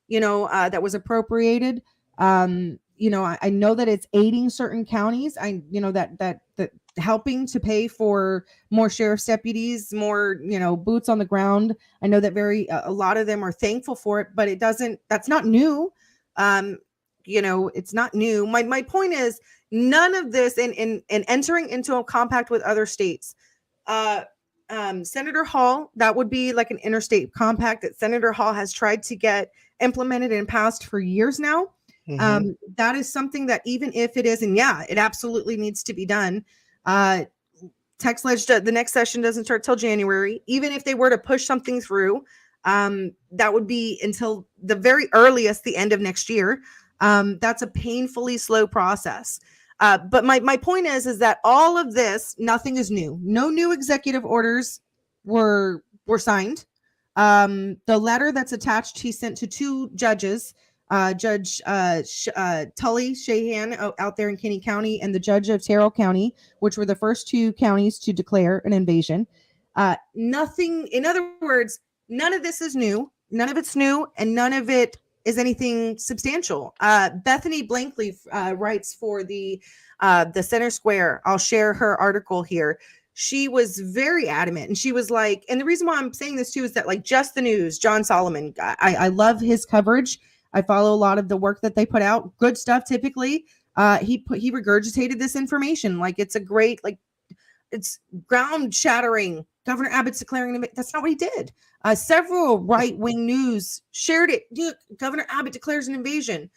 that was appropriated. I know that it's aiding certain counties. That helping to pay for more sheriff's deputies, more, boots on the ground. I know that a lot of them are thankful for it, but that's not new. It's not new. My point is none of this in entering into a compact with other states. Senator Hall, that would be like an interstate compact that Senator Hall has tried to get implemented and passed for years now. Mm-hmm. That is something that even if it is, and it absolutely needs to be done. Text ledge, the next session doesn't start till January. Even if they were to push something through, that would be until the very earliest, the end of next year. That's a painfully slow process. But my point is that all of this, nothing is new. No new executive orders were signed. The letter that's attached, he sent to two judges, Judge Tully Shahan out there in Kinney County and the judge of Terrell County, which were the first two counties to declare an invasion. Nothing, in other words, none of this is new. None of it's new, and none of it is anything substantial. Bethany Blankley writes for the Center Square. I'll share her article here. She was very adamant, and she was like, and the reason why I'm saying this too is that, like, Just the News, John Solomon, I love his coverage. I follow a lot of the work that they put out. Good stuff. Typically, he regurgitated this information like it's a great, like, it's ground shattering. Governor Abbott's declaring that's not what he did. Several right-wing news shared it. Governor Abbott declares an invasion.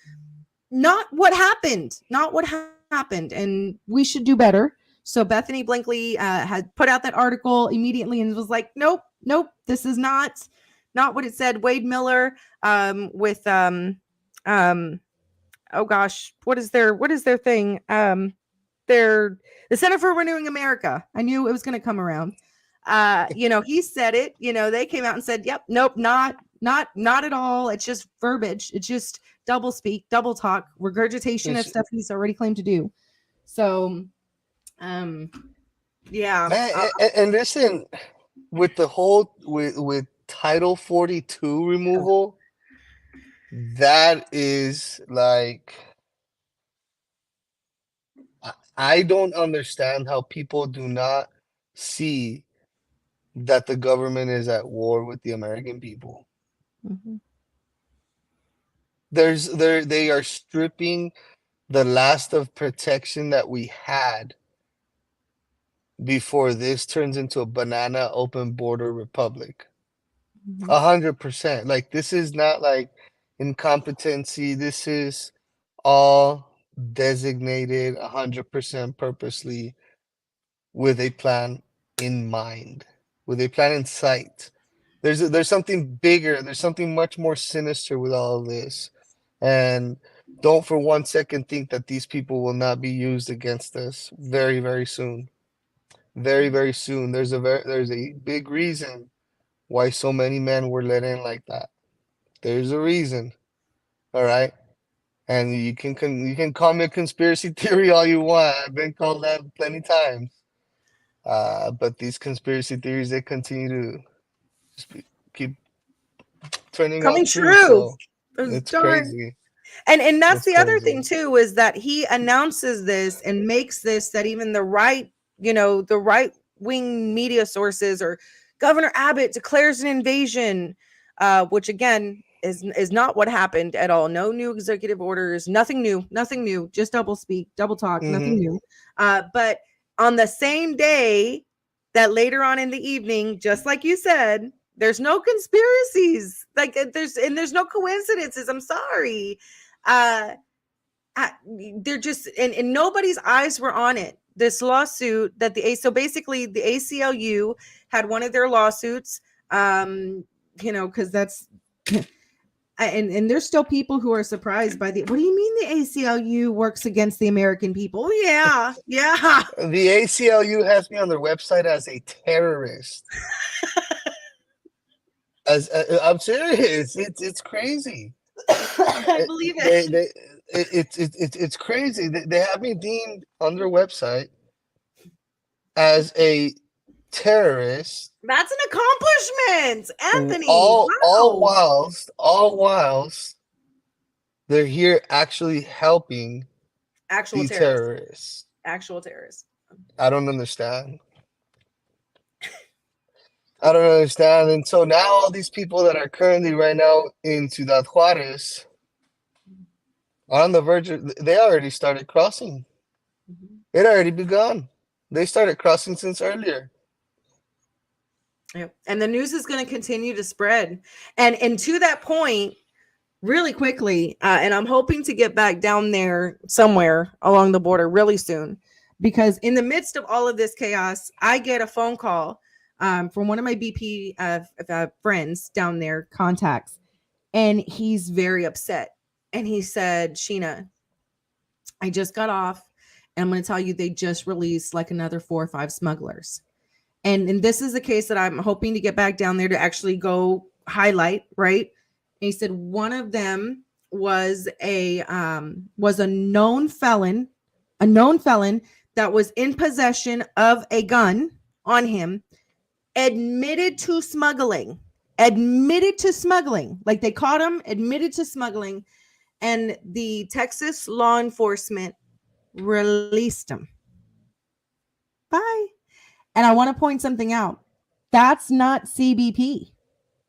Not what happened. Not what happened. And we should do better. So Bethany Blankley had put out that article immediately and was like, nope, this is not what it said. Wade Miller with oh gosh, what is their thing? They're the Center for Renewing America. I knew it was going to come around. He said it. They came out and said, "Yep, nope, not at all. It's just verbiage. It's just double speak, double talk, regurgitation of stuff he's already claimed to do." So, yeah. And listen, with the whole with Title 42 removal, that is like, I don't understand how people do not see that the government is at war with the American people. Mm-hmm. They are stripping the last of protection that we had before this turns into a banana open border republic. 100%. Like, this is not like incompetency. This is all designated 100% purposely with a plan in mind, with a plan in sight. There's something bigger. There's something much more sinister with all of this. And don't for one second think that these people will not be used against us very, very soon. Very, very soon. There's a big reason why so many men were let in like that. There's a reason. All right. And you can call me a conspiracy theory all you want. I've been called that plenty times. But these conspiracy theories, they continue to just keep turning coming out true. So it's crazy. And that's the other thing too, is that he announces this and makes this, that even the right wing media sources, or Governor Abbott declares an invasion, which again is not what happened at all. No new executive orders, nothing new, just double speak, double talk, nothing new. But on the same day, that later on in the evening, just like you said, there's no conspiracies, like there's no coincidences. I'm sorry. they're just, and nobody's eyes were on it. This lawsuit that so basically the ACLU had one of their lawsuits, because that's, and there's still people who are surprised by what do you mean the ACLU works against the American people? Yeah. The ACLU has me on their website as a terrorist. I'm serious, it's crazy. I believe it. It's crazy. They have me deemed on their website as a terrorist. That's an accomplishment, Anthony. All Wow. whilst they're here actually helping Actual the terrorists. terrorists. Actual terrorists. I don't understand. I don't understand. And so now all these people that are currently right now in Ciudad Juarez are on the verge of, they already started crossing. It already begun. They started crossing since earlier. Yep. And the news is going to continue to spread. And to that point, really quickly, and I'm hoping to get back down there somewhere along the border really soon, because in the midst of all of this chaos, I get a phone call from one of my BP friends down there, contacts, and he's very upset. And he said, Sheena, I just got off, and I'm going to tell you they just released like another 4 or 5 smugglers. And this is the case that I'm hoping to get back down there to actually go highlight, right? And he said one of them was a known felon that was in possession of a gun on him, admitted to smuggling, like they caught him, admitted to smuggling, and the Texas law enforcement released him. Bye. And I want to point something out. That's not CBP.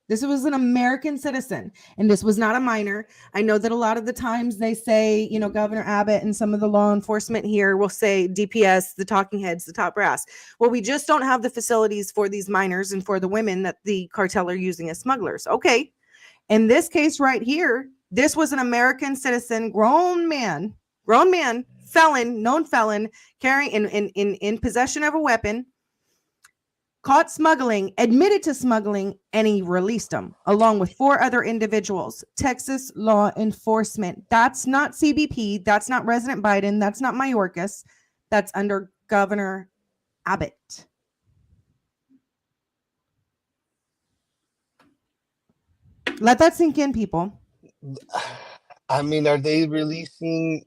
This was an American citizen, and this was not a minor. I know that a lot of the times they say, Governor Abbott and some of the law enforcement here will say DPS, the talking heads, the top brass. Well, we just don't have the facilities for these minors and for the women that the cartel are using as smugglers. Okay. In this case right here, this was an American citizen, grown man, felon, known felon, carrying in possession of a weapon, caught smuggling, admitted to smuggling, and he released them along with 4 other individuals. Texas law enforcement. That's not CBP. That's not President Biden. That's not Mayorkas. That's under Governor Abbott. Let that sink in, people. I mean, are they releasing?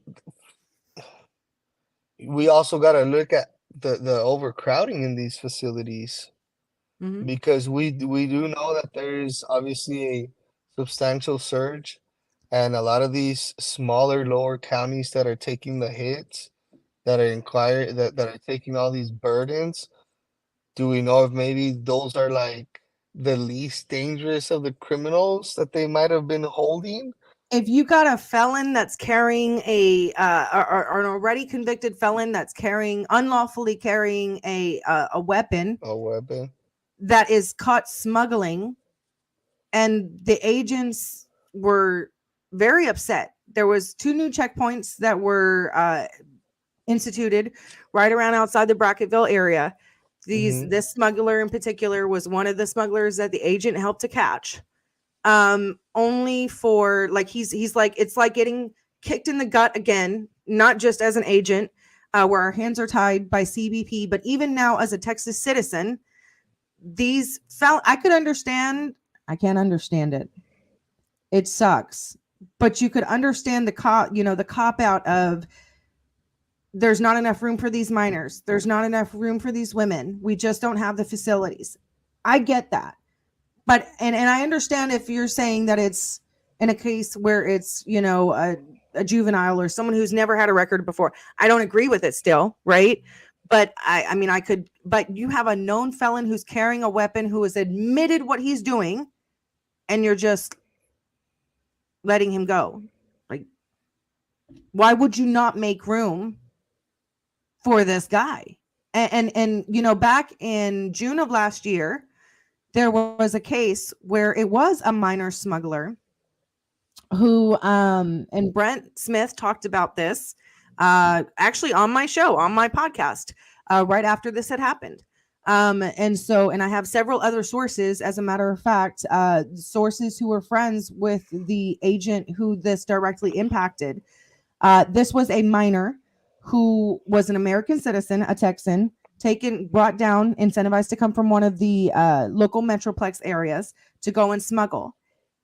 We also got to look at the overcrowding in these facilities, because we do know that there's obviously a substantial surge, and a lot of these smaller lower counties that are taking the hits, that are taking all these burdens. Do we know if maybe those are like the least dangerous of the criminals that they might have been holding? If you got a felon that's carrying or an already convicted felon that's unlawfully carrying a weapon, that is caught smuggling, and the agents were very upset. There was 2 new checkpoints that were instituted right around outside the Bracketville area. This smuggler in particular was one of the smugglers that the agent helped to catch. Only for he's like, it's like getting kicked in the gut again, not just as an agent, where our hands are tied by CBP, but even now as a Texas citizen, I could understand. I can't understand it. It sucks, but you could understand the cop out of, there's not enough room for these minors. There's not enough room for these women. We just don't have the facilities. I get that. But and I understand if you're saying that it's in a case where it's, a juvenile or someone who's never had a record before. I don't agree with it still, right? But but you have a known felon who's carrying a weapon, who has admitted what he's doing, and you're just letting him go. Like, why would you not make room for this guy? And back in June of last year, there was a case where it was a minor smuggler who and Brent Smith talked about this actually on my show, on my podcast, right after this had happened. And I have several other sources, as a matter of fact, sources who were friends with the agent who this directly impacted. This was a minor who was an American citizen, a Texan, brought down, incentivized to come from one of the local metroplex areas to go and smuggle.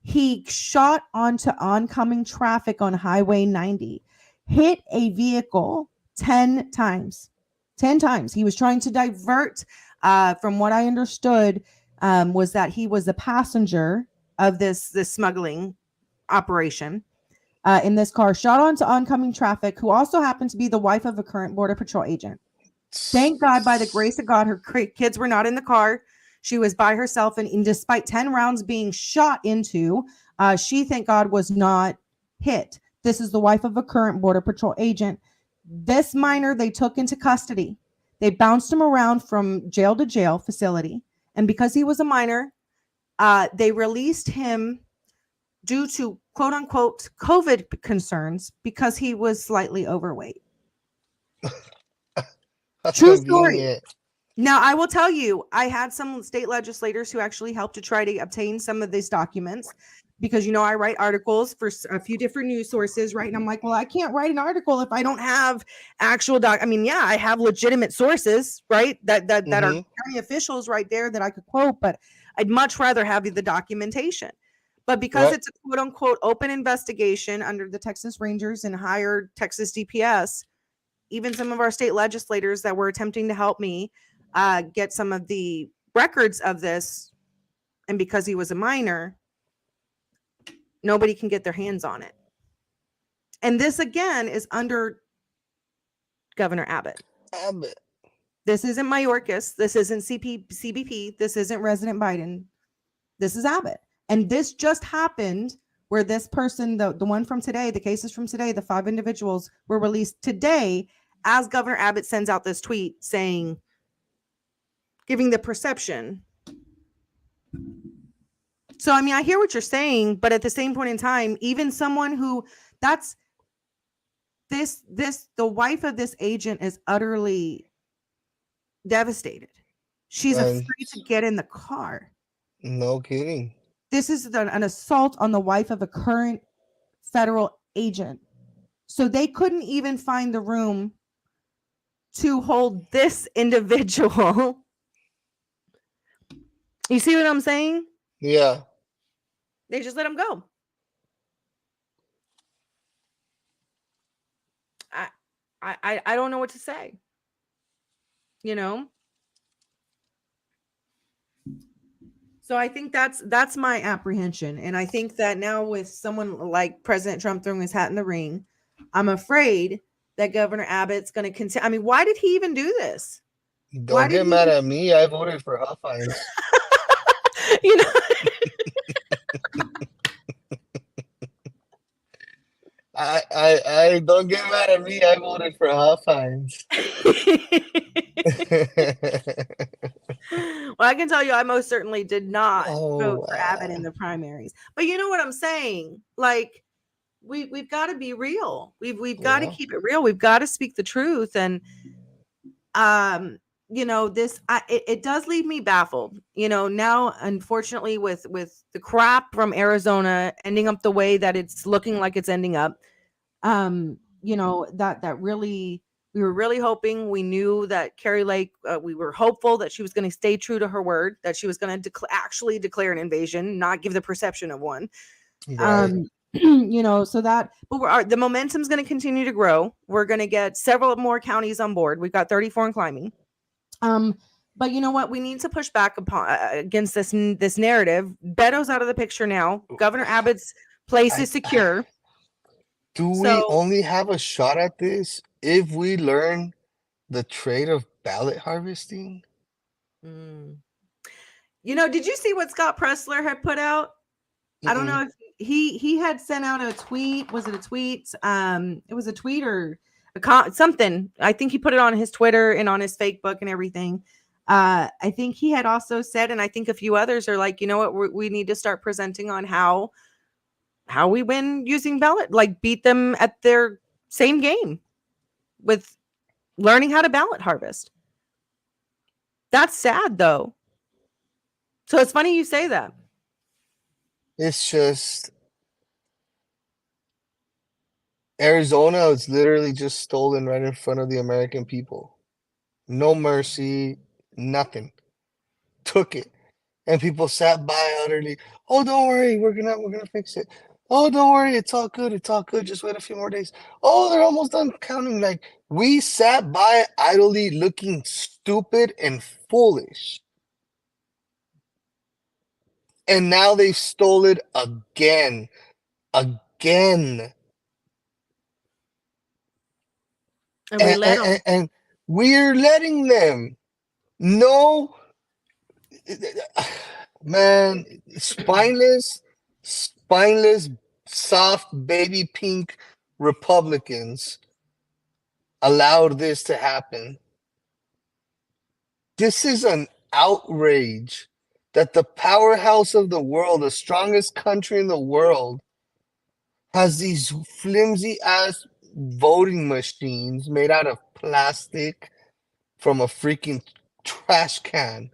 He shot onto oncoming traffic on Highway 90, hit a vehicle 10 times. 10 times. He was trying to divert, from what I understood, was that he was a passenger of this smuggling operation. In this car, shot onto oncoming traffic, who also happened to be the wife of a current Border Patrol agent. Thank God, by the grace of God, her kids were not in the car. She was by herself, and despite 10 rounds being shot into, she, thank God, was not hit. This is the wife of a current Border Patrol agent. This minor they took into custody. They bounced him around from jail to jail facility, and because he was a minor, they released him due to quote unquote COVID concerns because he was slightly overweight. True story. Now, I will tell you, I had some state legislators who actually helped to try to obtain some of these documents because, I write articles for a few different news sources, right? And I'm like, well, I can't write an article if I don't have actual I have legitimate sources, right? That are county officials right there that I could quote, but I'd much rather have the documentation. But because it's a quote unquote open investigation under the Texas Rangers and hired Texas DPS, even some of our state legislators that were attempting to help me get some of the records of this, and because he was a minor, nobody can get their hands on it. And this again is under Governor Abbott. This isn't Mayorkas. This isn't CBP. This isn't President Biden. This is Abbott. And this just happened where this person, the one from today, the cases from today, the 5 individuals were released today as Governor Abbott sends out this tweet saying, giving the perception. So, I hear what you're saying, but at the same point in time, even someone who the wife of this agent is utterly devastated. She's afraid to get in the car. No kidding. This is an assault on the wife of a current federal agent. So they couldn't even find the room to hold this individual. You see what I'm saying? Yeah. They just let him go. I don't know what to say. So I think that's my apprehension. And I think that now with someone like President Trump throwing his hat in the ring, I'm afraid that Governor Abbott's going to continue. Why did he even do this? Don't get mad at me. I voted for Huff Fines. I don't get mad at me. I voted for Huff Fines. Well, I can tell you, I most certainly did not vote for Abbott in the primaries. But you know what I'm saying? Like, we've got to be real. We've got to keep it real. We've got to speak the truth. And this it does leave me baffled. Now, unfortunately, with the crap from Arizona ending up the way that it's looking like it's ending up, that really. We were really hoping. We knew that Carrie Lake, we were hopeful that she was going to stay true to her word, that she was going to actually declare an invasion, not give the perception of one. Right. So that, but the momentum's going to continue to grow. We're going to get several more counties on board. We've got 34 and climbing. But you know what? We need to push back against this narrative. Beto's out of the picture now. Governor Abbott's place is secure. Do we only have a shot at this if we learn the trade of ballot harvesting? Did you see what Scott Pressler had put out? I don't know if he had sent out a tweet. Was it a tweet? It was a tweet or something. I think he put it on his Twitter and on his Facebook and everything. I think he had also said, and I think a few others are like, you know what, we need to start presenting on how how we win using ballot, like beat them at their same game with learning how to ballot harvest. That's sad though. So it's funny you say that. It's just Arizona is literally just stolen right in front of the American people. No mercy, nothing. Took it. And people sat by utterly, oh, don't worry, we're gonna fix it. Oh, don't worry, it's all good, it's all good. Just wait a few more days. Oh, they're almost done counting. Like we sat by idly looking stupid and foolish. And now they stole it again. Again. And we let them. And we're letting them. No, man, spineless, soft, baby pink Republicans allowed this to happen. This is an outrage that the powerhouse of the world, the strongest country in the world, has these flimsy ass voting machines made out of plastic from a freaking trash can.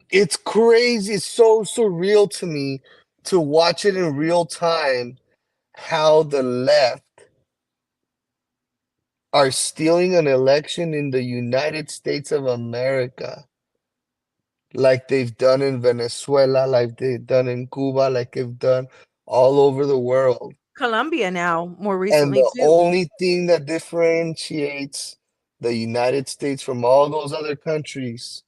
It's crazy. It's so surreal to me to watch it in real time how the left are stealing an election in the United States of America, like they've done in Venezuela, like they've done in Cuba, like they've done all over the world. Colombia now, more And recently the too. only thing that differentiates the United States from all those other countries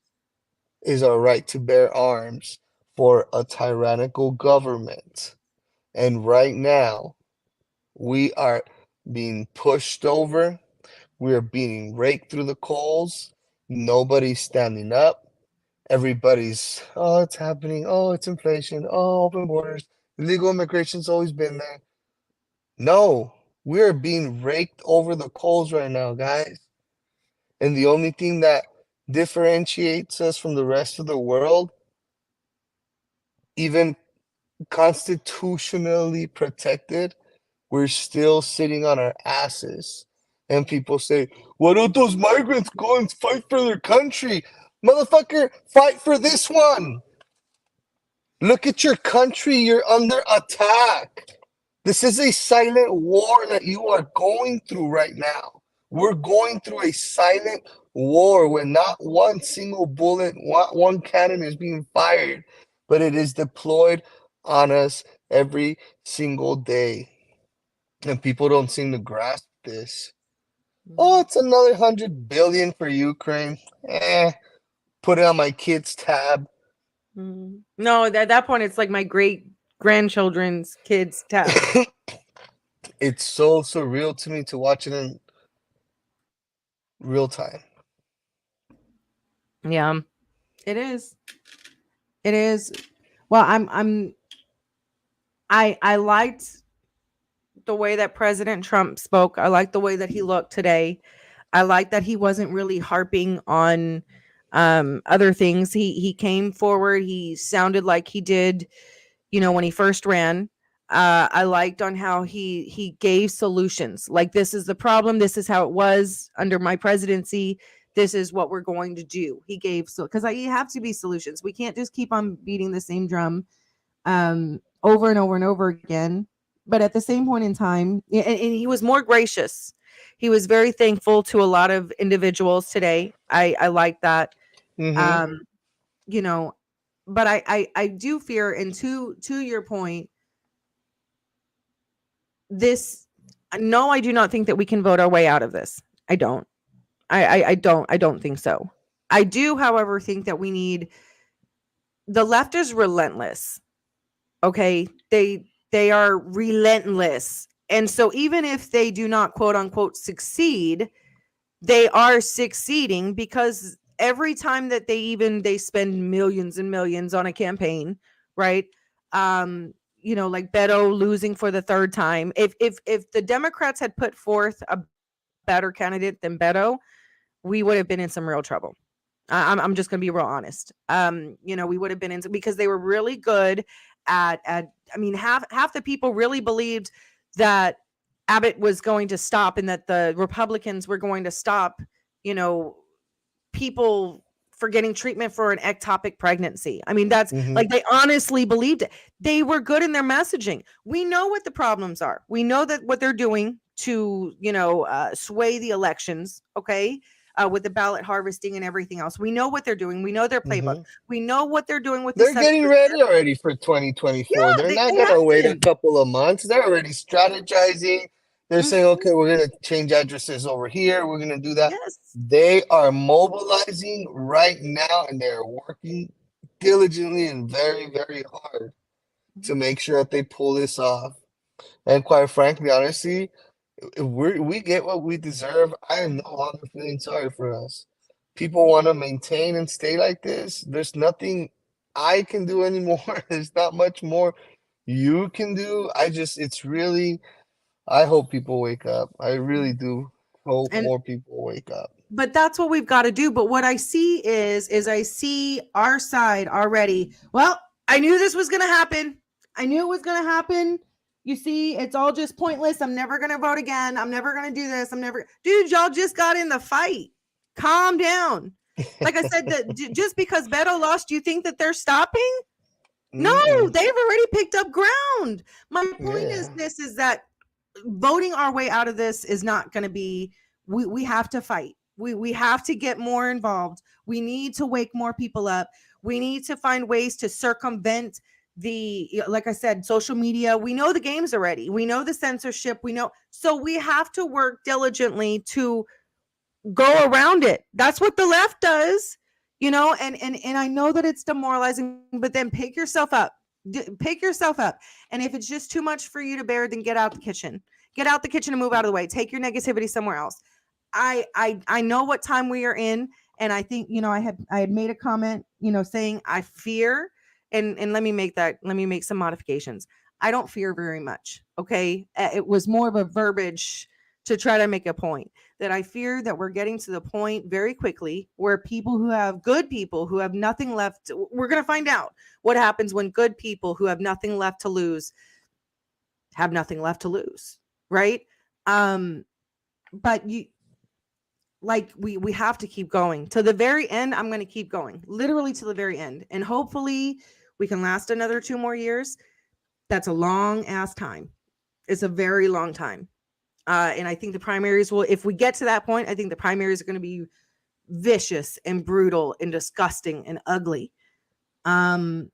is our right to bear arms for a tyrannical government. And right now, we are being pushed over. We are being raked through the coals. Nobody's standing up. Everybody's, oh, it's happening. Oh, it's inflation. Oh, open borders. Illegal immigration's always been there. No, we are being raked over the coals right now, guys. And the only thing that differentiates us from the rest of the world, even constitutionally protected, we're still sitting on our asses. And people say, why don't those migrants go and fight for their country? Motherfucker, fight for this one. Look at your country. You're under attack. This is a silent war that you are going through right now. We're going through a silent war where not one single bullet, one cannon is being fired, but it is deployed on us every single day. And people don't seem to grasp this. Oh, it's another 100 billion for Ukraine. Put it on my kids' tab. No, at that point, it's like my great grandchildren's kids' tab. It's so surreal to me to watch it in real time. Yeah, it is. It is. Well, I liked the way that President Trump spoke. I liked the way that he looked today. I like that he wasn't really harping on other things. He came forward. He sounded like he did, when he first ran. I liked on how he gave solutions. Like, this is the problem. This is how it was under my presidency. This is what we're going to do. He gave, so because you have to be solutions. We can't just keep on beating the same drum over and over and over again. But at the same point in time, and he was more gracious. He was very thankful to a lot of individuals today. I like that. Mm-hmm. You know, but I do fear, and to your point, this, no, I do not think that we can vote our way out of this. I don't. I don't think so. I do, however, think that we need, the left is relentless. Okay. They are relentless. And so even if they do not quote unquote succeed, they are succeeding because every time that they spend millions and millions on a campaign, right? Like Beto losing for the third time. If the Democrats had put forth a better candidate than Beto, we would have been in some real trouble. I'm just going to be real honest. We would have been in, because they were really good at I mean, half the people really believed that Abbott was going to stop and that the Republicans were going to stop, you know, people for getting treatment for an ectopic pregnancy. I mean, that's Mm-hmm. like they honestly believed it. They were good in their messaging. We know what the problems are. We know that what they're doing to, sway the elections, okay? With the ballot harvesting and everything else. We know what they're doing. We know their playbook. Mm-hmm. We know what they're doing with the They're 7%. getting ready already for 2024. Yeah, They're not they going have to wait a been. couple of months. They're already strategizing. They're saying, Mhm. okay, we're going to change addresses over here. We're going to do that. Yes. They are mobilizing right now, and they're working diligently and very, very hard to make sure that they pull this off. And quite frankly, honestly, if we get what we deserve, I am no longer feeling sorry for us. People want to maintain and stay like this. There's nothing I can do anymore. There's not much more you can do. It's really, I hope people wake up. I really do hope And more people wake up. but that's what we've got to do. But what I see is I see our side already. Well, I knew this was going to happen. I knew it was going to happen. You see, it's all just pointless. I'm never going to vote again. I'm never going to do this. Dude, y'all just got in the fight. Calm down. Like I said, just because Beto lost, you think that they're stopping? No, Mm-mm. they've already picked up ground. My point is Yeah. this is that voting our way out of this is not going to be, we have to fight. We have to get more involved. We need to wake more people up. We need to find ways to circumvent like I said, social media. We know the games already. We know the censorship. So we have to work diligently to go around it. That's what the left does, and I know that it's demoralizing, but then pick yourself up. Pick yourself up. And if it's just too much for you to bear, then get out the kitchen. Get out the kitchen and move out of the way. Take your negativity somewhere else. I know what time we are in, and I think I had made a comment, saying I fear, and let me make some modifications. I don't fear very much. Okay, it was more of a verbiage to try to make a point that I fear that we're getting to the point very quickly where good people who have nothing left, we're going to find out what happens when good people who have nothing left to lose have nothing left to lose, right? But we have to keep going to the very end. I'm going to keep going literally to the very end, and hopefully we can last another 2 more years. That's a long ass time. It's a very long time. And I think the primaries will, if we get to that point, I think the primaries are going to be vicious and brutal and disgusting and ugly. And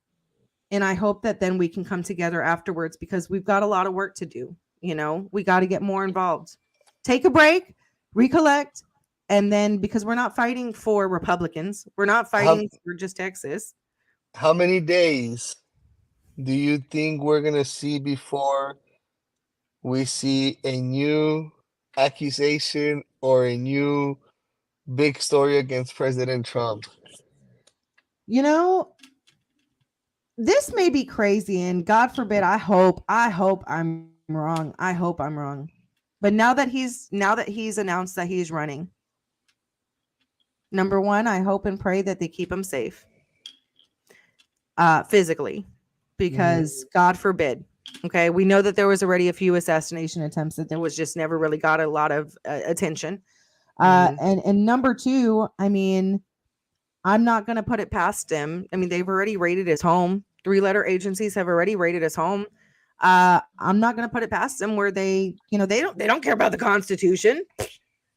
I hope that then we can come together afterwards, because we've got a lot of work to do. We got to get more involved. Take a break, recollect, and then, because we're not fighting for Republicans, we're not fighting for just Texas. How many days do you think we're going to see before we see a new accusation or a new big story against President Trump? This may be crazy, and God forbid, I hope I'm wrong. I hope I'm wrong. But now that he's announced that he's running, number one, I hope and pray that they keep him safe, physically, because God forbid. Okay, we know that there was already a few assassination attempts that there was just never really got a lot of attention. And number two, I mean, I'm not going to put it past him. I mean, they've already raided his home. 3-letter agencies have already raided his home. I'm not going to put it past them where they don't care about the Constitution.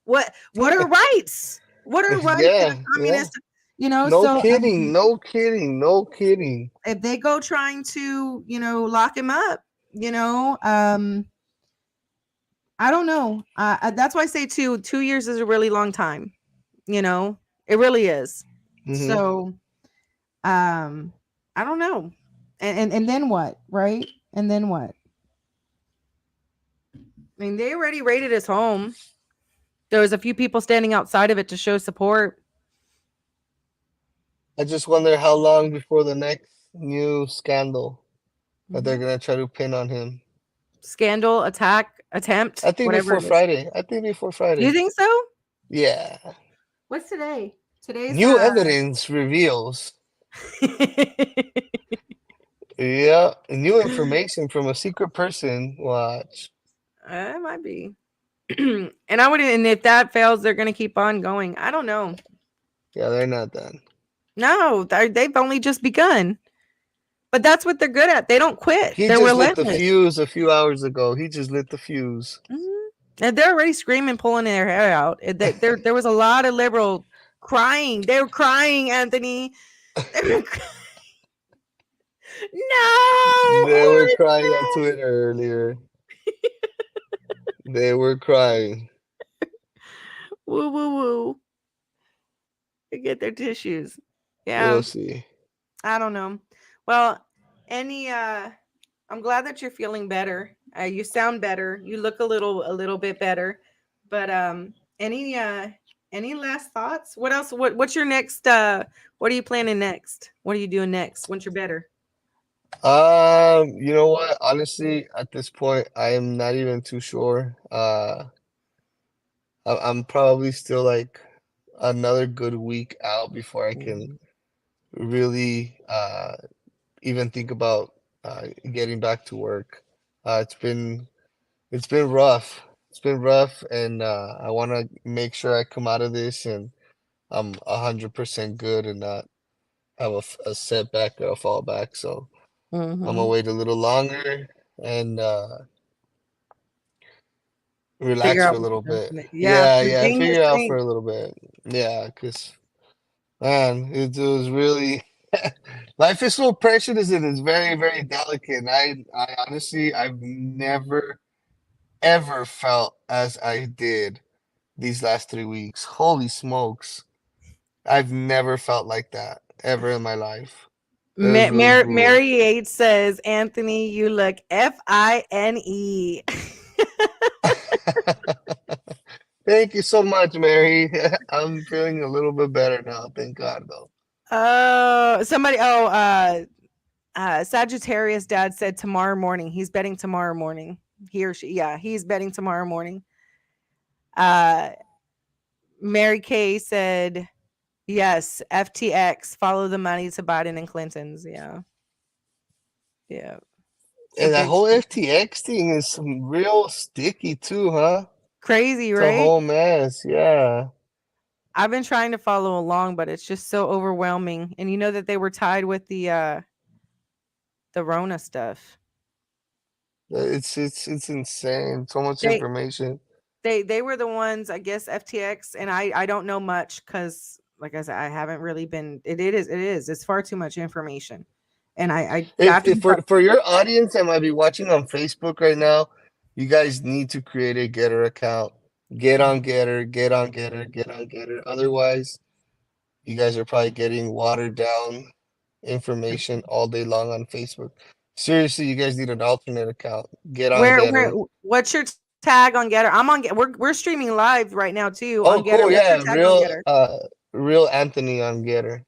What are rights? What are rights in a communist? No kidding. No kidding. If they go trying to, lock him up, I don't know. That's why I say 2 years is a really long time. It really is. Mm-hmm. So, I don't know. And then what, right? And then what? I mean, they already raided his home. There was a few people standing outside of it to show support. I just wonder how long before the next new scandal that they're going to try to pin on him. Scandal, attack, attempt. I think before Friday. You think so? Yeah. What's today? Today's new evidence reveals. Yeah, new information from a secret person. Watch. It might be. And I would, and if that fails, they're gonna keep on going. I don't know. Yeah, they're not done. No, they've only just begun. But that's what they're good at. They don't quit. He They're just lit the relentless. fuse a few hours ago. He just lit the fuse. And they're already screaming, pulling their hair out. There was a lot of liberal crying. They were crying, Anthony. They were no, They were crying on Orange Twitter earlier. They were crying. woo woo woo. They get their tissues. We'll Yeah, see. I don't know. Well, any I'm glad that you're feeling better. You sound better. You look a little bit better. But any last thoughts? What else? What's your next what are you planning next? What are you doing next once you're better? You know what? Honestly, at this point, I am not even too sure. I'm probably still like another good week out before I can Mhm. really even think about getting back to work. It's been rough. It's been rough, and I want to make sure I come out of this and I'm 100% good and not have a setback or a fallback. So I'm gonna Mhm. wait a little longer and Figure relax for out a what little you're bit. doing. Yeah, Yeah, regain your figure it out for strength. a little bit. Yeah, because man, it was really life is so precious and it's very, very delicate. And I honestly, I've never ever felt as I did these last 3 weeks. Holy smokes. I've never felt like that ever in my life. It was really brutal. Mary Yates says, Anthony, you look fine. Thank you so much, Mary. I'm feeling a little bit better now, thank God, though. Oh, somebody. Oh, Sagittarius dad said tomorrow morning. He's betting tomorrow morning. He or she. Yeah, he's betting tomorrow morning. Uh, Mary Kay said, yes, FTX, follow the money to Biden and Clinton's. Yeah. Yeah. It's a And that big whole FTX thing is some real sticky too, huh? crazy, It's a right? whole mess, yeah. I've been trying to follow along, but it's just so overwhelming. And you know that they were tied with the Rona stuff. It's insane. So much They information. they were the ones, I guess, FTX, and I don't know much because, like I said, I haven't really been. It is it's far too much information, and I If after if for your audience that might be watching on Facebook right now, you guys need to create a Getter account. Get on Getter, get on Getter, get on Getter. Otherwise, you guys are probably getting watered down information all day long on Facebook. Seriously, you guys need an alternate account. Get on where Getter. what's your tag on Getter? I'm on. We're streaming live right now too Oh, on Getter. cool. What's your Yeah, tag on Getter? real Anthony on Getter.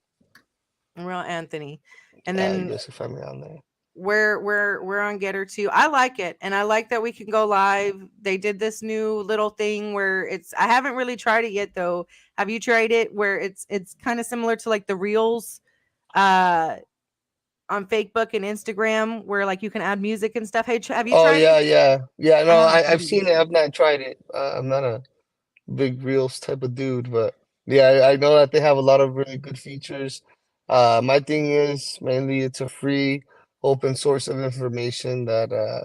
Real Anthony, and Yeah, you then guys can find me on there. we're on Getter too. I like it, and I like that we can go live. They did this new little thing where it's. I haven't really tried it yet though. Have you tried it? Where it's kind of similar to like the Reels, uh, on Facebook and Instagram, where like you can add music and stuff. Hey, have you Oh tried it? yeah, yeah, yeah. I No, haven't tried I've it seen yet. it. I've not tried it. I'm not a big reels type of dude, but yeah, I know that they have a lot of really good features. My thing is mainly it's a free open source of information that,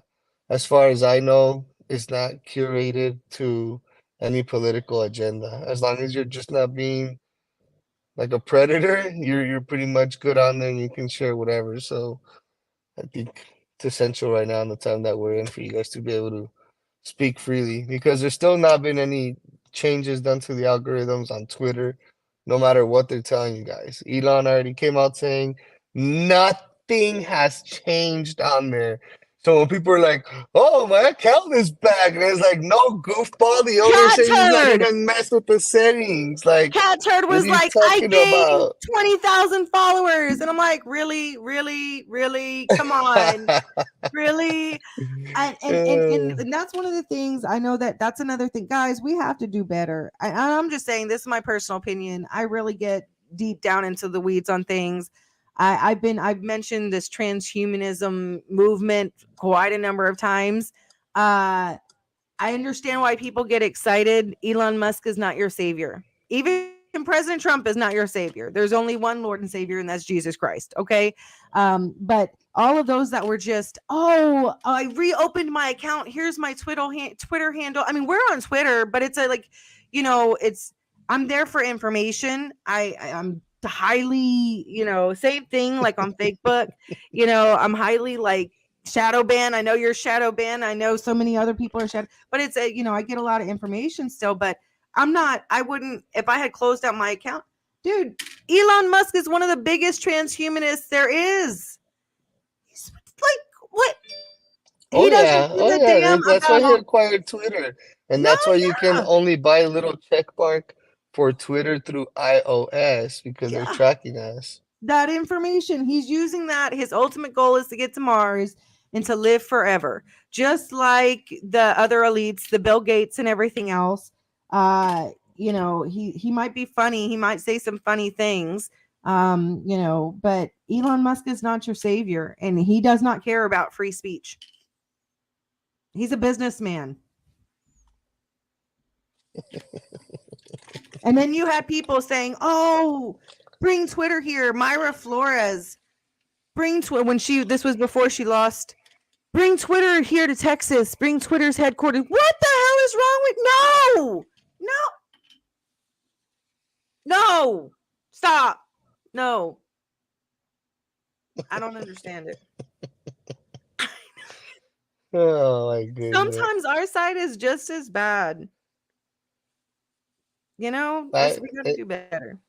as far as I know, is not curated to any political agenda. As long as you're just not being like a predator, you're pretty much good on there and you can share whatever. So I think it's essential right now in the time that we're in for you guys to be able to speak freely because there's still not been any changes done to the algorithms on Twitter, no matter what they're telling you guys. Elon already came out saying nothing has changed on there. So when people are like, "Oh, my account is back," and it's like, "No, goofball, the owner Cat said he's not turd. gonna mess with the settings." Like, Cat turd what was are you like, I talking gained about? 20,000 followers, and I'm like, really, really, really, come on, really. Uh, And that's one of the things I know that's another thing, guys. We have to do better. I'm just saying, this is my personal opinion. I really get deep down into the weeds on things. I've mentioned this transhumanism movement quite a number of times. I understand why people get excited. Elon Musk is not your savior. Even President Trump is not your savior. There's only one Lord and Savior, and that's Jesus Christ. Okay. But all of those that were just, oh, I reopened my account. Here's my Twitter handle. I mean, we're on Twitter, but it's like, it's, I'm there for information. I'm highly, same thing like on Facebook, I'm highly like shadow ban. I know you're shadow ban. I know so many other people are shadow, but it's I get a lot of information still, but I wouldn't, if I had closed out my account, dude, Elon Musk is one of the biggest transhumanists there is. He's like, what? Oh He doesn't yeah, give oh a yeah. damn That's why he about, acquired Twitter, and no, that's why you can yeah, only buy a little check mark for Twitter through iOS because they're yeah. tracking us. That information, he's using that. His ultimate goal is to get to Mars and to live forever, just like the other elites, the Bill Gates and everything else. He might be funny, he might say some funny things, but Elon Musk is not your savior, and he does not care about free speech. He's a businessman. And then you had people saying, "Oh, bring Twitter here." Myra Flores, bring Twitter when this was before she lost. Bring Twitter here to Texas. Bring Twitter's headquarters. What the hell is wrong with no, stop, no. I don't understand it. Oh my goodness. Sometimes our side is just as bad. We I, got to it, do better.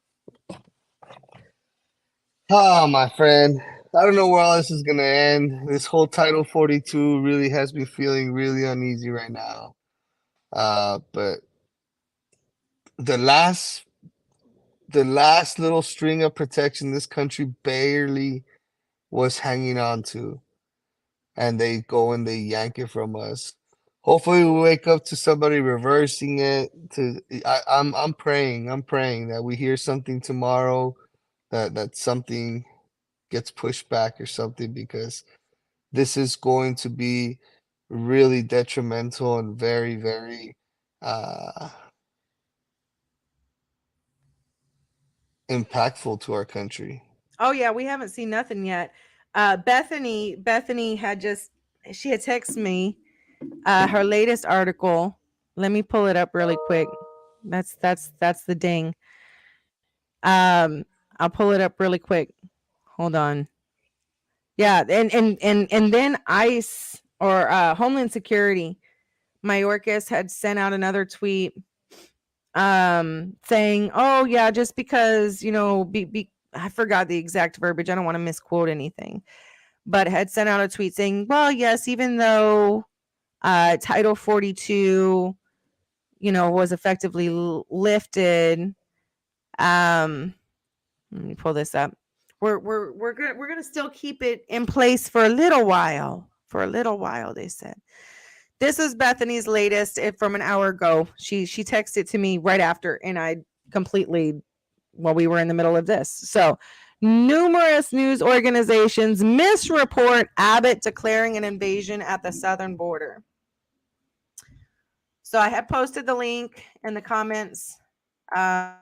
oh, my friend. I don't know where all this is gonna end. This whole Title 42 really has me feeling really uneasy right now. But the last the last little string of protection this country barely was hanging on to, and they go and they yank it from us. Hopefully we wake up to somebody reversing it. I'm praying that we hear something tomorrow, that something gets pushed back or something, because this is going to be really detrimental and very, very impactful to our country. Oh yeah, we haven't seen nothing yet. Bethany had she had texted me her latest article. Let me pull it up really quick. That's the ding. I'll pull it up really quick. Hold on. Yeah, and then ICE or Homeland Security, Mayorkas had sent out another tweet saying, "Oh yeah, just because, I forgot the exact verbiage. I don't want to misquote anything." But had sent out a tweet saying, "Well, yes, even though Title 42, was effectively lifted, let me pull this up. We're gonna still keep it in place for a little while. For a little while," they said. This is Bethany's latest from an hour ago. She texted to me right after, and I completely, we were in the middle of this. So, numerous news organizations misreport Abbott declaring an invasion at the southern border. So I had posted the link in the comments for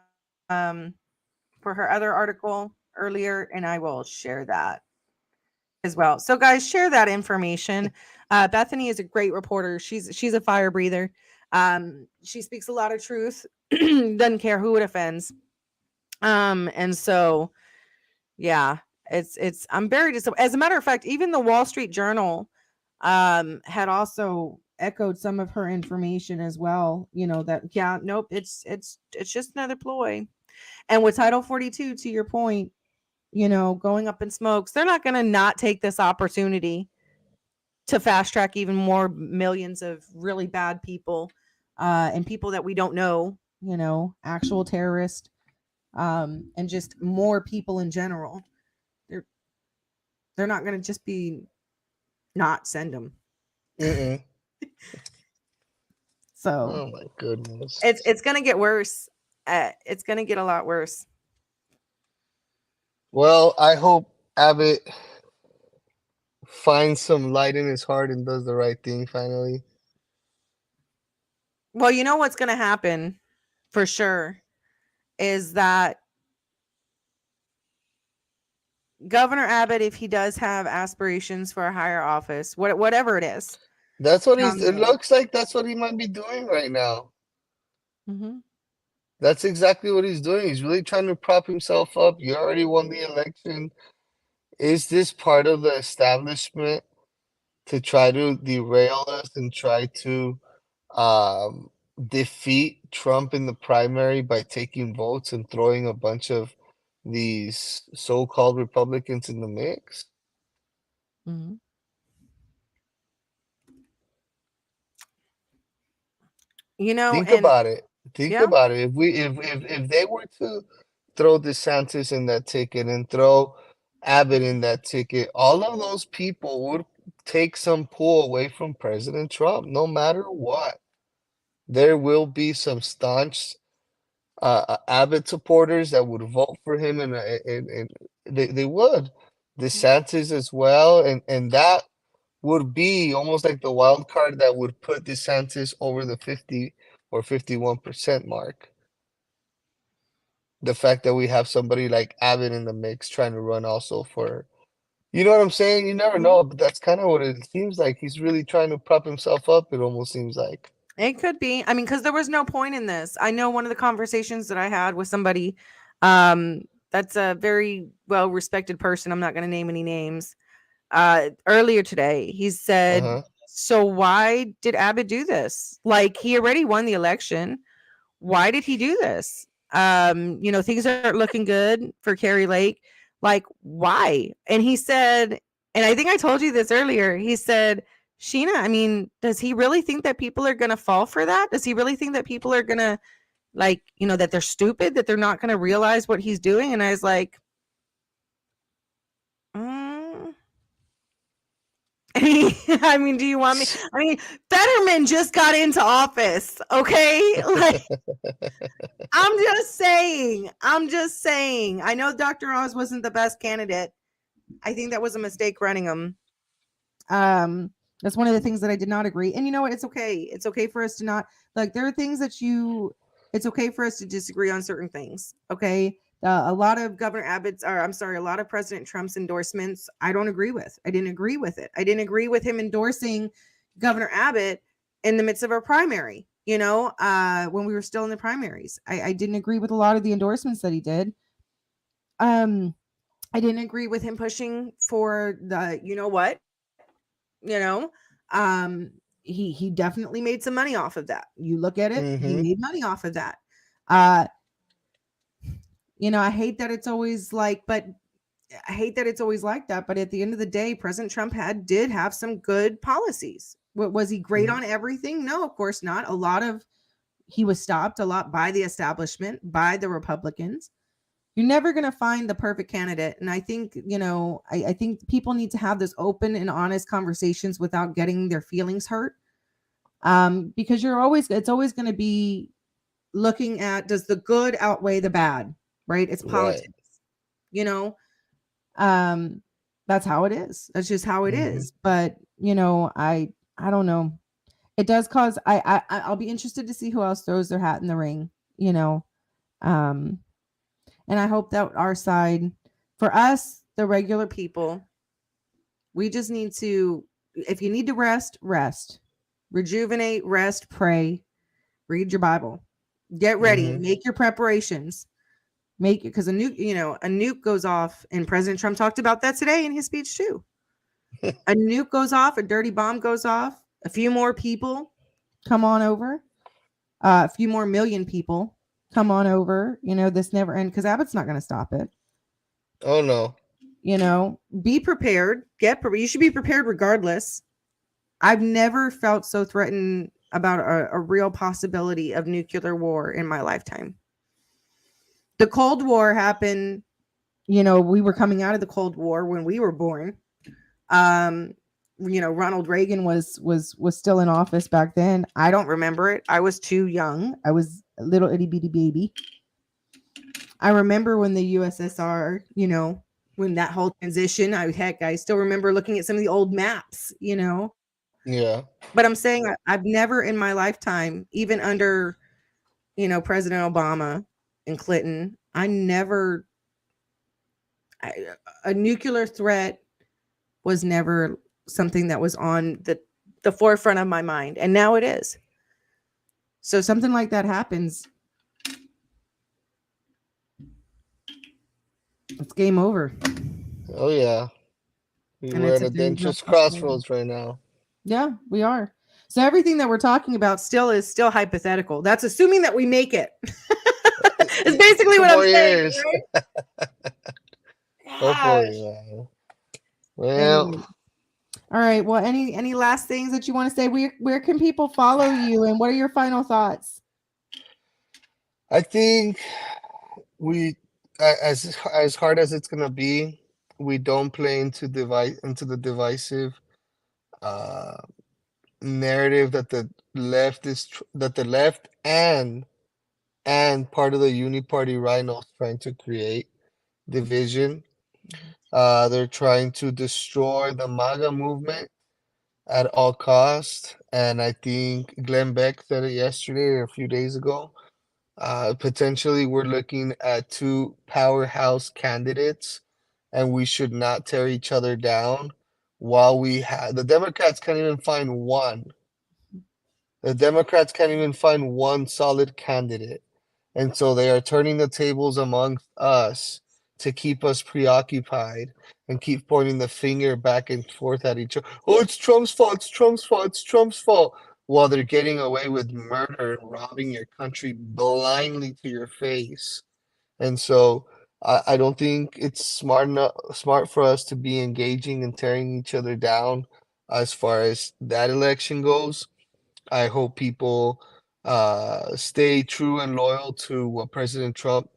her other article earlier, and I will share that as well. So guys, share that information. Bethany is a great reporter. She's a fire breather. She speaks a lot of truth. Doesn't care who it offends. And so yeah, it's I'm very disappointed. As a matter of fact, even the Wall Street Journal had also echoed some of her information as well. That yeah, nope, it's just another ploy. And with Title 42, to your point, going up in smokes, they're not going to not take this opportunity to fast track even more millions of really bad people and people that we don't know, actual terrorists, and just more people in general. They're not going to just be not send them. Mm-mm. So Oh my goodness. it's going to get worse. It's going to get a lot worse. Well, I hope Abbott finds some light in his heart and does the right thing finally. Well, you know what's going to happen for sure is that Governor Abbott, if he does have aspirations for a higher office, whatever it is, That's what he's. down the It road. looks like that's what he might be doing right now. Mm-hmm. That's exactly what he's doing. He's really trying to prop himself up. You already won the election. Is this part of the establishment to try to derail us and try to um, defeat Trump in the primary by taking votes and throwing a bunch of these so-called Republicans in the mix? Mm-hmm. You know, Think and about it. Think yeah, about it. If they were to throw DeSantis in that ticket and throw Abbott in that ticket, all of those people would take some pull away from President Trump, no matter what. There will be some staunch Abbott supporters that would vote for him, and they would. DeSantis as well, and that would be almost like the wild card that would put DeSantis over the 50 or 51% mark. The fact that we have somebody like Abbott in the mix trying to run also for, you know what I'm saying? You never mhm. know, but that's kind of what it seems like. He's really trying to prop himself up, it almost seems like. It could be. I mean, because there was no point in this. I know one of the conversations that I had with somebody, um, that's a very well respected person. I'm not going to name any names. Earlier today, he said, Uh-huh. "So why did Abbott do this? Like he already won the election. Why did he do this? Things aren't looking good for Carrie Lake. Like, why?" And he said, and I think I told you this earlier. He said, "Sheena, I mean, does he really think that people are gonna fall for that? Does he really think that people are gonna that they're stupid, that they're not gonna realize what he's doing?" And I was like, mm. I mean, do you want me? I mean, Fetterman just got into office, okay? Like, I'm just saying. I'm just saying. I know Dr. Oz wasn't the best candidate. I think that was a mistake running him. That's one of the things that I did not agree. And you know what? It's okay. It's okay for us to not like. There are things that It's okay for us to disagree on certain things. Okay. A lot of Governor Abbott's, or I'm sorry, a lot of President Trump's endorsements, I don't agree with. I didn't agree with it. I didn't agree with him endorsing Governor Abbott in the midst of our primary. When we were still in the primaries, I didn't agree with a lot of the endorsements that he did. I didn't agree with him pushing for the, you know what, you know, he definitely made some money off of that. You look at it, he Mm-hmm. made money off of that. Uh, I hate that it's always like, but I hate that it's always like that. But at the end of the day, President Trump did have some good policies. What was he great Mm-hmm. on everything? No, of course not. He was stopped a lot by the establishment, by the Republicans. You're never going to find the perfect candidate. And I think, I think people need to have this open and honest conversations without getting their feelings hurt. Because it's always going to be looking at, does the good outweigh the bad, right? It's Right. politics, you know? Um, that's how it is. That's just how it Mm-hmm. is. But, I don't know. It does cause, I'll be interested to see who else throws their hat in the ring, you know? Um, And I hope that our side, for us, the regular people, we just need to, if you need to rest, rest, rejuvenate, rest, pray, read your Bible, get ready, Mm-hmm. make your preparations, make it, because a nuke goes off, and President Trump talked about that today in his speech too. A nuke goes off, a dirty bomb goes off, a few more people come on over, a few more million people come on over. This never end because Abbott's not going to stop it. Oh no. Be prepared. You should be prepared regardless. I've never felt so threatened about a real possibility of nuclear war in my lifetime. The Cold War happened, we were coming out of the Cold War when we were born. Ronald Reagan was still in office back then. I don't remember it. I was too young. I was a little itty bitty baby. I remember when the USSR, when that whole transition, I still remember looking at some of the old maps, Yeah. but I'm saying I've never in my lifetime, even under, President Obama and Clinton, a nuclear threat was never something that was on the forefront of my mind. And now it is. So something like that happens, it's game over. Oh yeah. And We're it's at a a very real dangerous possibility. crossroads right now. Yeah, we are. So everything that we're talking about is still hypothetical. That's assuming that we make it. It's basically Two what I'm more saying, years. right? Hopefully, Gosh. man. Well, Anyway. All right. Well, any last things that you want to say? Where can people follow you, and what are your final thoughts? I think we, as hard as it's gonna be, we don't play into the divisive uh, narrative that the left and part of the uni party rhinos trying to create division. They're trying to destroy the MAGA movement at all cost, and I think Glenn Beck said it yesterday or a few days ago. Potentially, we're looking at two powerhouse candidates, and we should not tear each other down. While we have the Democrats can't even find one. The Democrats can't even find one solid candidate. And so they are turning the tables amongst us to keep us preoccupied and keep pointing the finger back and forth at each other. Oh, it's Trump's fault. It's Trump's fault. It's Trump's fault. While they're getting away with murder and robbing your country blindly to your face. And so I don't think it's smart for us to be engaging and tearing each other down as far as that election goes. I hope people stay true and loyal to what President Trump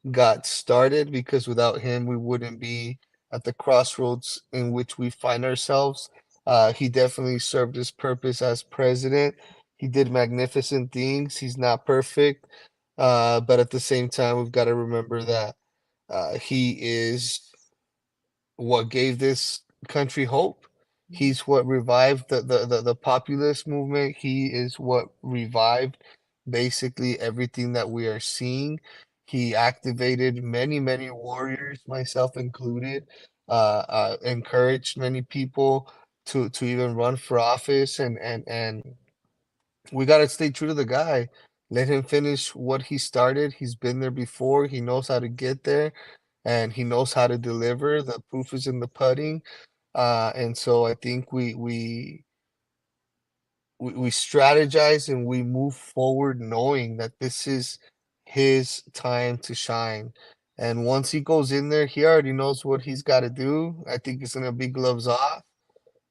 got started, because without him, we wouldn't be at the crossroads in which we find ourselves. He definitely served his purpose as president. He did magnificent things. He's not perfect, but at the same time, we've got to remember that he is what gave this country hope. He's what revived the populist movement. He is what revived basically everything that we are seeing. He activated many warriors, myself included, encouraged many people to even run for office, and we got to stay true to the guy. Let him finish what he started. He's been there before. He knows how to get there, and he knows how to deliver. The proof is in the pudding. And so I think we strategize and we move forward knowing that this is his time to shine. And once he goes in there, he already knows what he's got to do. I think it's gonna be gloves off,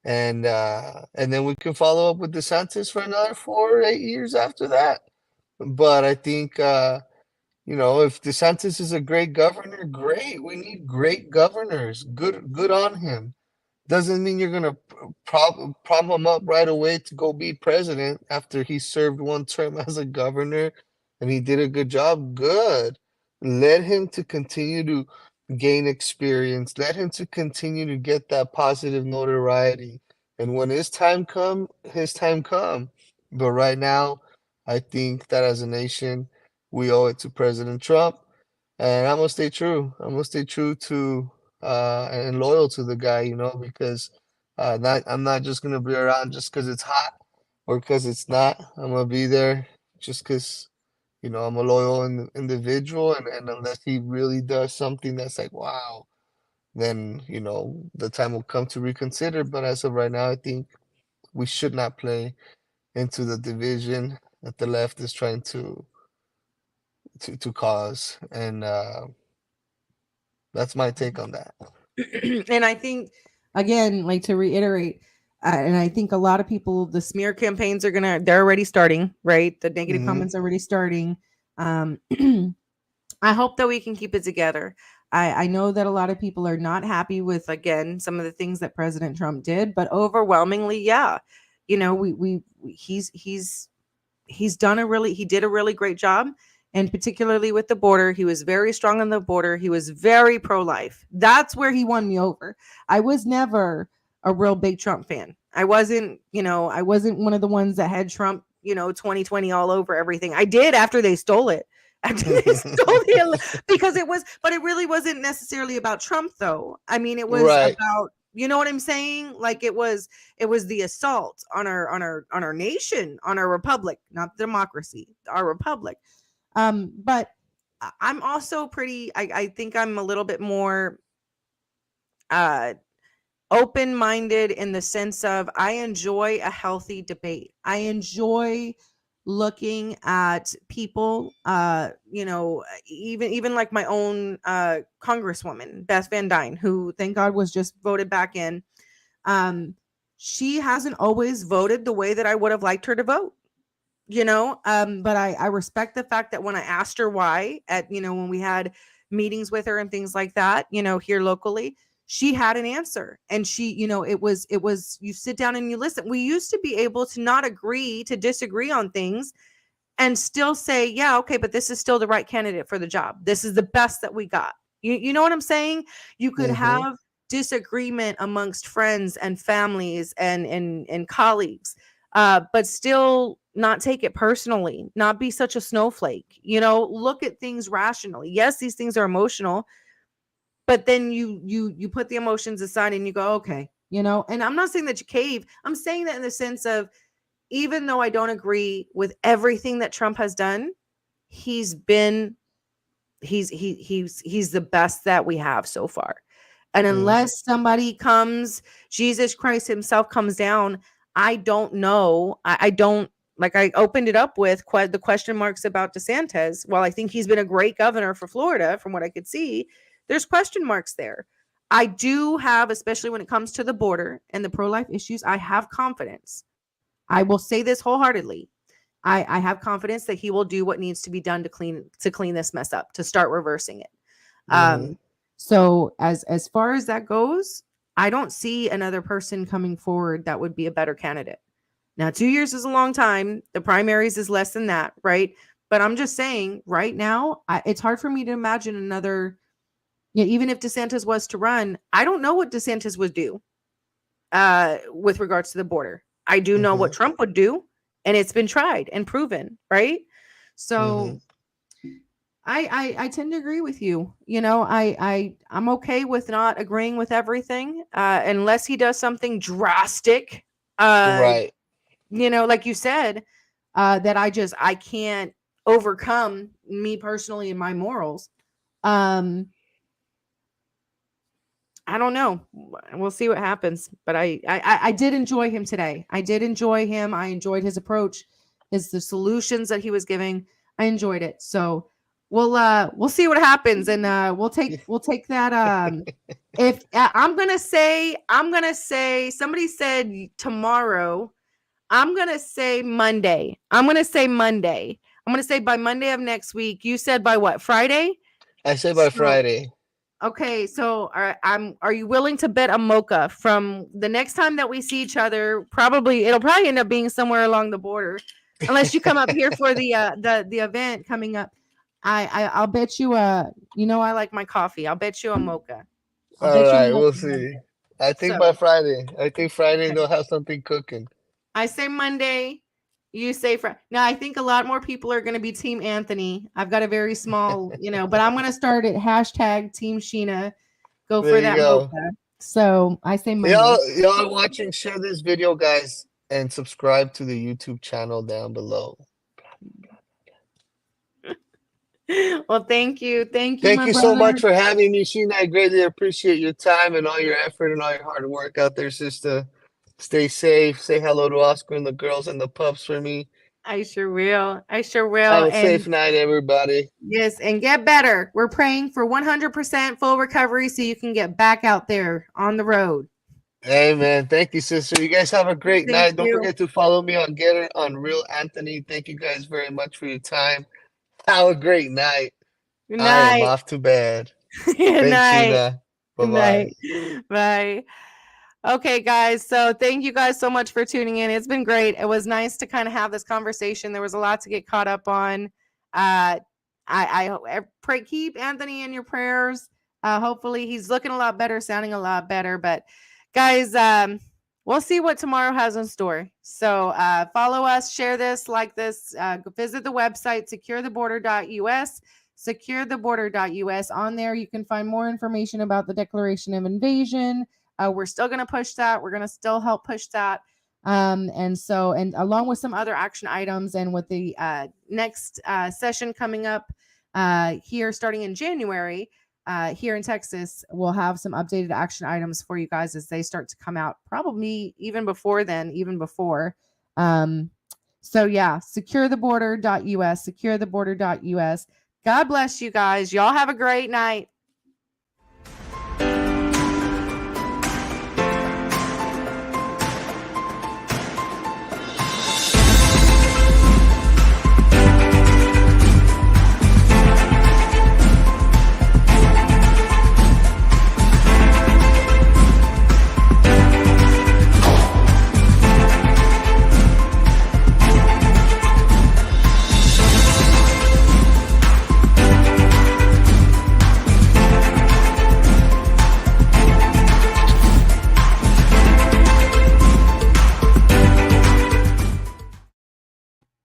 and then we can follow up with DeSantis for another 4 or 8 years after that. But I think if DeSantis is a great governor, great. We need great governors. Good on him. Doesn't mean you're gonna prop him up right away to go be president after he served one term as a governor and he did a good job. Good. Let him to continue to gain experience. Let him to continue to get that positive notoriety. And when his time come, his time come. But right now, I think that as a nation, we owe it to President Trump. And I'm gonna stay true. I'm gonna stay true to and loyal to the guy, because not I'm not just gonna be around just because it's hot or because it's not. I'm gonna be there just because I'm a loyal individual, and unless he really does something that's like wow, then the time will come to reconsider. But as of right now, I think we should not play into the division that the left is trying to cause, and that's my take on that. And I think, again, like to reiterate, and I think a lot of people, the smear campaigns they're already starting, right? The negative Hmm. comments are already starting. Um, I hope that we can keep it together. I know that a lot of people are not happy with, again, some of the things that President Trump did, but overwhelmingly, yeah, he's done he did a really great job. and particularly with the border. He was very strong on the border. He was very pro-life. That's where he won me over. I was never a real big Trump fan. I wasn't one of the ones that had Trump, 2020 all over everything. I did after they stole it. After they stole because but it really wasn't necessarily about Trump though. I mean, it was Right. about, you know what I'm saying? Like it was the assault on our nation, on our republic, not democracy, our republic. But I'm also I think I'm a little bit more open-minded in the sense of I enjoy a healthy debate. I enjoy looking at people, even like my own congresswoman, Beth Van Dyne, who thank God was just voted back in. She hasn't always voted the way that I would have liked her to vote. But I respect the fact that when I asked her why when we had meetings with her and things like that, here locally, she had an answer. And she, it was you sit down and you listen. We used to be able to not agree, to disagree on things and still say, yeah, okay, but this is still the right candidate for the job. This is the best that we got. You know what I'm saying? You could have disagreement amongst friends and families and colleagues, but still not take it personally, not be such a snowflake, look at things rationally. Yes, these things are emotional, but then you put the emotions aside and you go, okay, and I'm not saying that you cave. I'm saying that in the sense of, even though I don't agree with everything that Trump has done, he's the best that we have so far. And unless somebody comes, Jesus Christ himself comes down, I don't know. I don't, like I opened it up with the question marks about DeSantis. While I think he's been a great governor for Florida, from what I could see, there's question marks there. I do have, especially when it comes to the border and the pro-life issues, I have confidence. I will say this wholeheartedly. I have confidence that he will do what needs to be done to clean this mess up, to start reversing it. So as far as that goes, I don't see another person coming forward that would be a better candidate. Now, 2 years is a long time. The primaries is less than that, right? But I'm just saying right now, it's hard for me to imagine another, even if DeSantis was to run, I don't know what DeSantis would do with regards to the border. I do know what Trump would do, and it's been tried and proven, right? So I tend to agree with you. I'm okay with not agreeing with everything, unless he does something drastic. Right. Like you said, that I can't overcome, me personally, and my morals. I don't know. We'll see what happens. But I did enjoy him today. I did enjoy him. I enjoyed his approach, the solutions that he was giving. I enjoyed it. So we'll see what happens, and we'll take that. If I'm gonna say, somebody said tomorrow. I'm gonna say Monday. I'm gonna say by Monday of next week. You said by what, Friday? I say by Friday. Okay, so are you willing to bet a mocha from the next time that we see each other? It'll probably end up being somewhere along the border, unless you come up here for the event coming up. I'll bet you I like my coffee. I'll bet you a mocha. All right, we'll see. I think by Friday. Okay. They'll have something cooking. I say Monday. You say Friday. Now, I think a lot more people are going to be Team Anthony. I've got a very small, but I'm going to start at hashtag Team Sheena. Go There for you that go. mocha. So I say Monday. Y'all watching, share this video, guys, and subscribe to the YouTube channel down below. Well, thank you. Thank you, Thank my you brother. so much for having me, Sheena. I greatly appreciate your time and all your effort and all your hard work out there, sister. Stay safe. Say hello to Oscar and the girls and the pups for me. I sure will. Have a safe night, everybody. Yes, and get better. We're praying for 100% full recovery so you can get back out there on the road. Amen. Thank you, sister. You guys have a great night. Don't you. forget to follow me on Get It on Real Anthony. Thank you guys very much for your time. Have a great night. Good I am night. off to bed. Good Thanks, night. Sheena. Good Bye-bye. night. Bye. Okay, guys. So thank you guys so much for tuning in. It's been great. It was nice to kind of have this conversation. There was a lot to get caught up on. I pray, keep Anthony in your prayers. Hopefully he's looking a lot better, sounding a lot better. But guys, we'll see what tomorrow has in store. So follow us, share this, like this, visit the website, securtheborder.us, securtheborder.us. On there, you can find more information about the Declaration of Invasion. We're still going to push that. We're going to still help push that. And along with some other action items, and with the next session coming up here starting in January, here in Texas, we'll have some updated action items for you guys as they start to come out, probably even before then, even before. So yeah, securtheborder.us, securtheborder.us. God bless you guys. Y'all have a great night.